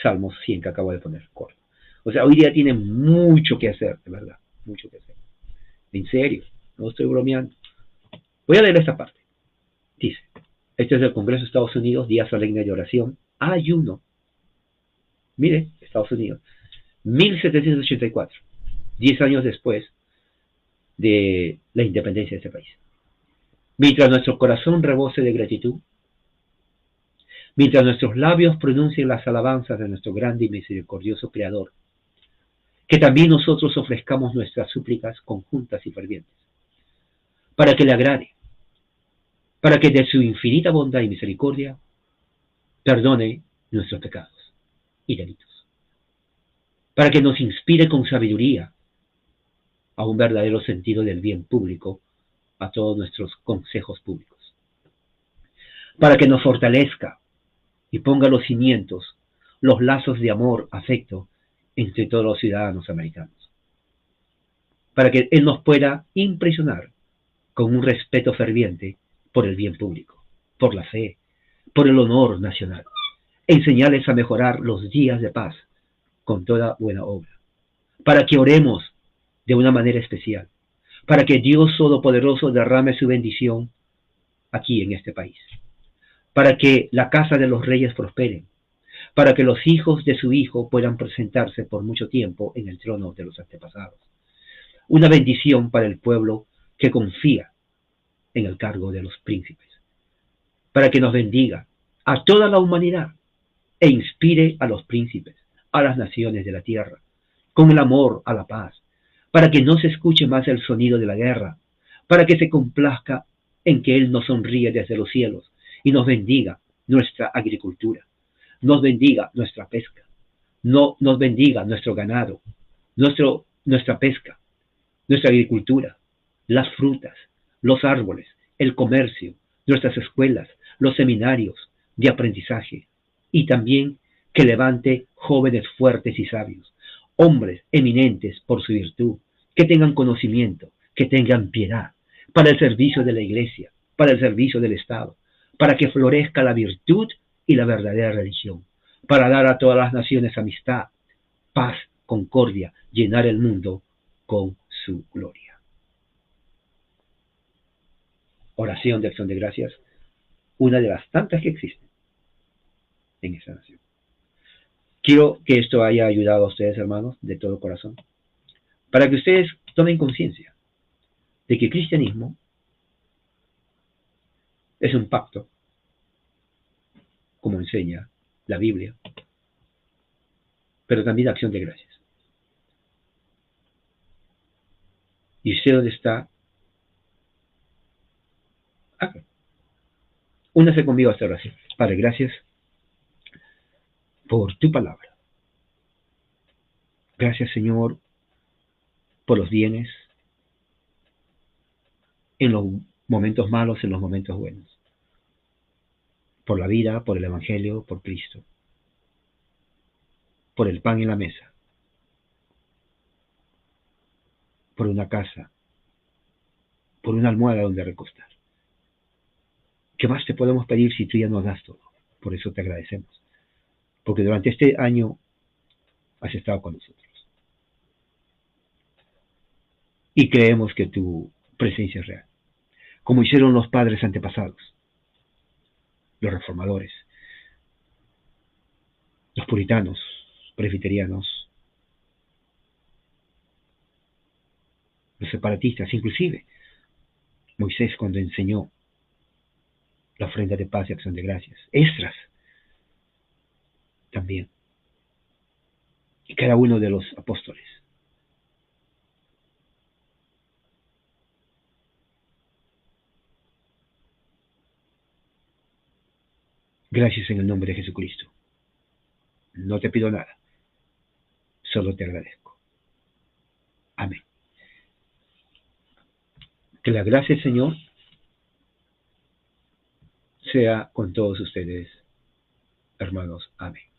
Salmos 100 que acabo de poner corto. O sea, hoy día tiene mucho que hacer, de verdad. Mucho que hacer. En serio, no estoy bromeando. Voy a leer esta parte. Dice, este es el Congreso de Estados Unidos, día solemne de oración, ayuno. Mire, Estados Unidos, 1784, 10 años después de la independencia de este país. Mientras nuestro corazón rebose de gratitud, mientras nuestros labios pronuncien las alabanzas de nuestro grande y misericordioso Creador, que también nosotros ofrezcamos nuestras súplicas conjuntas y fervientes, para que le agrade, para que de su infinita bondad y misericordia perdone nuestros pecados y delitos, para que nos inspire con sabiduría a un verdadero sentido del bien público, a todos nuestros consejos públicos, para que nos fortalezca y ponga los cimientos, los lazos de amor, afecto entre todos los ciudadanos americanos, para que Él nos pueda impresionar con un respeto ferviente por el bien público, por la fe, por el honor nacional, enseñarles a mejorar los días de paz con toda buena obra, para que oremos de una manera especial, para que Dios Todopoderoso derrame su bendición aquí en este país, para que la casa de los reyes prospere, para que los hijos de su hijo puedan presentarse por mucho tiempo en el trono de los antepasados. Una bendición para el pueblo que confía en el cargo de los príncipes, para que nos bendiga a toda la humanidad e inspire a los príncipes, a las naciones de la tierra, con el amor a la paz, para que no se escuche más el sonido de la guerra, para que se complazca en que Él nos sonríe desde los cielos y nos bendiga nuestra agricultura, nos bendiga nuestra pesca, nos bendiga nuestro ganado, nuestra pesca, nuestra agricultura, las frutas, los árboles, el comercio, nuestras escuelas, los seminarios de aprendizaje, y también que levante jóvenes fuertes y sabios, hombres eminentes por su virtud, que tengan conocimiento, que tengan piedad, para el servicio de la iglesia, para el servicio del Estado, para que florezca la virtud y la verdadera religión, para dar a todas las naciones amistad, paz, concordia, llenar el mundo con su gloria. Oración de acción de gracias, una de las tantas que existen en esta nación. Quiero que esto haya ayudado a ustedes, hermanos, de todo corazón, para que ustedes tomen conciencia de que el cristianismo es un pacto, como enseña la Biblia, pero también acción de gracias. ¿Y usted dónde está? Acá. Únase conmigo a esta oración. Padre, gracias por tu palabra. Gracias, Señor, por los bienes en los momentos malos, en los momentos buenos. Por la vida, por el Evangelio, por Cristo. Por el pan en la mesa. Por una casa. Por una almohada donde recostar. ¿Qué más te podemos pedir si tú ya nos das todo? Por eso te agradecemos. Porque durante este año has estado con nosotros. Y creemos que tu presencia es real. Como hicieron los padres antepasados, los reformadores, los puritanos, presbiterianos, los separatistas, inclusive Moisés cuando enseñó la ofrenda de paz y acción de gracias, Esdras también, y cada uno de los apóstoles. Gracias en el nombre de Jesucristo. No te pido nada, solo te agradezco. Amén. Que la gracia del Señor sea con todos ustedes, hermanos. Amén.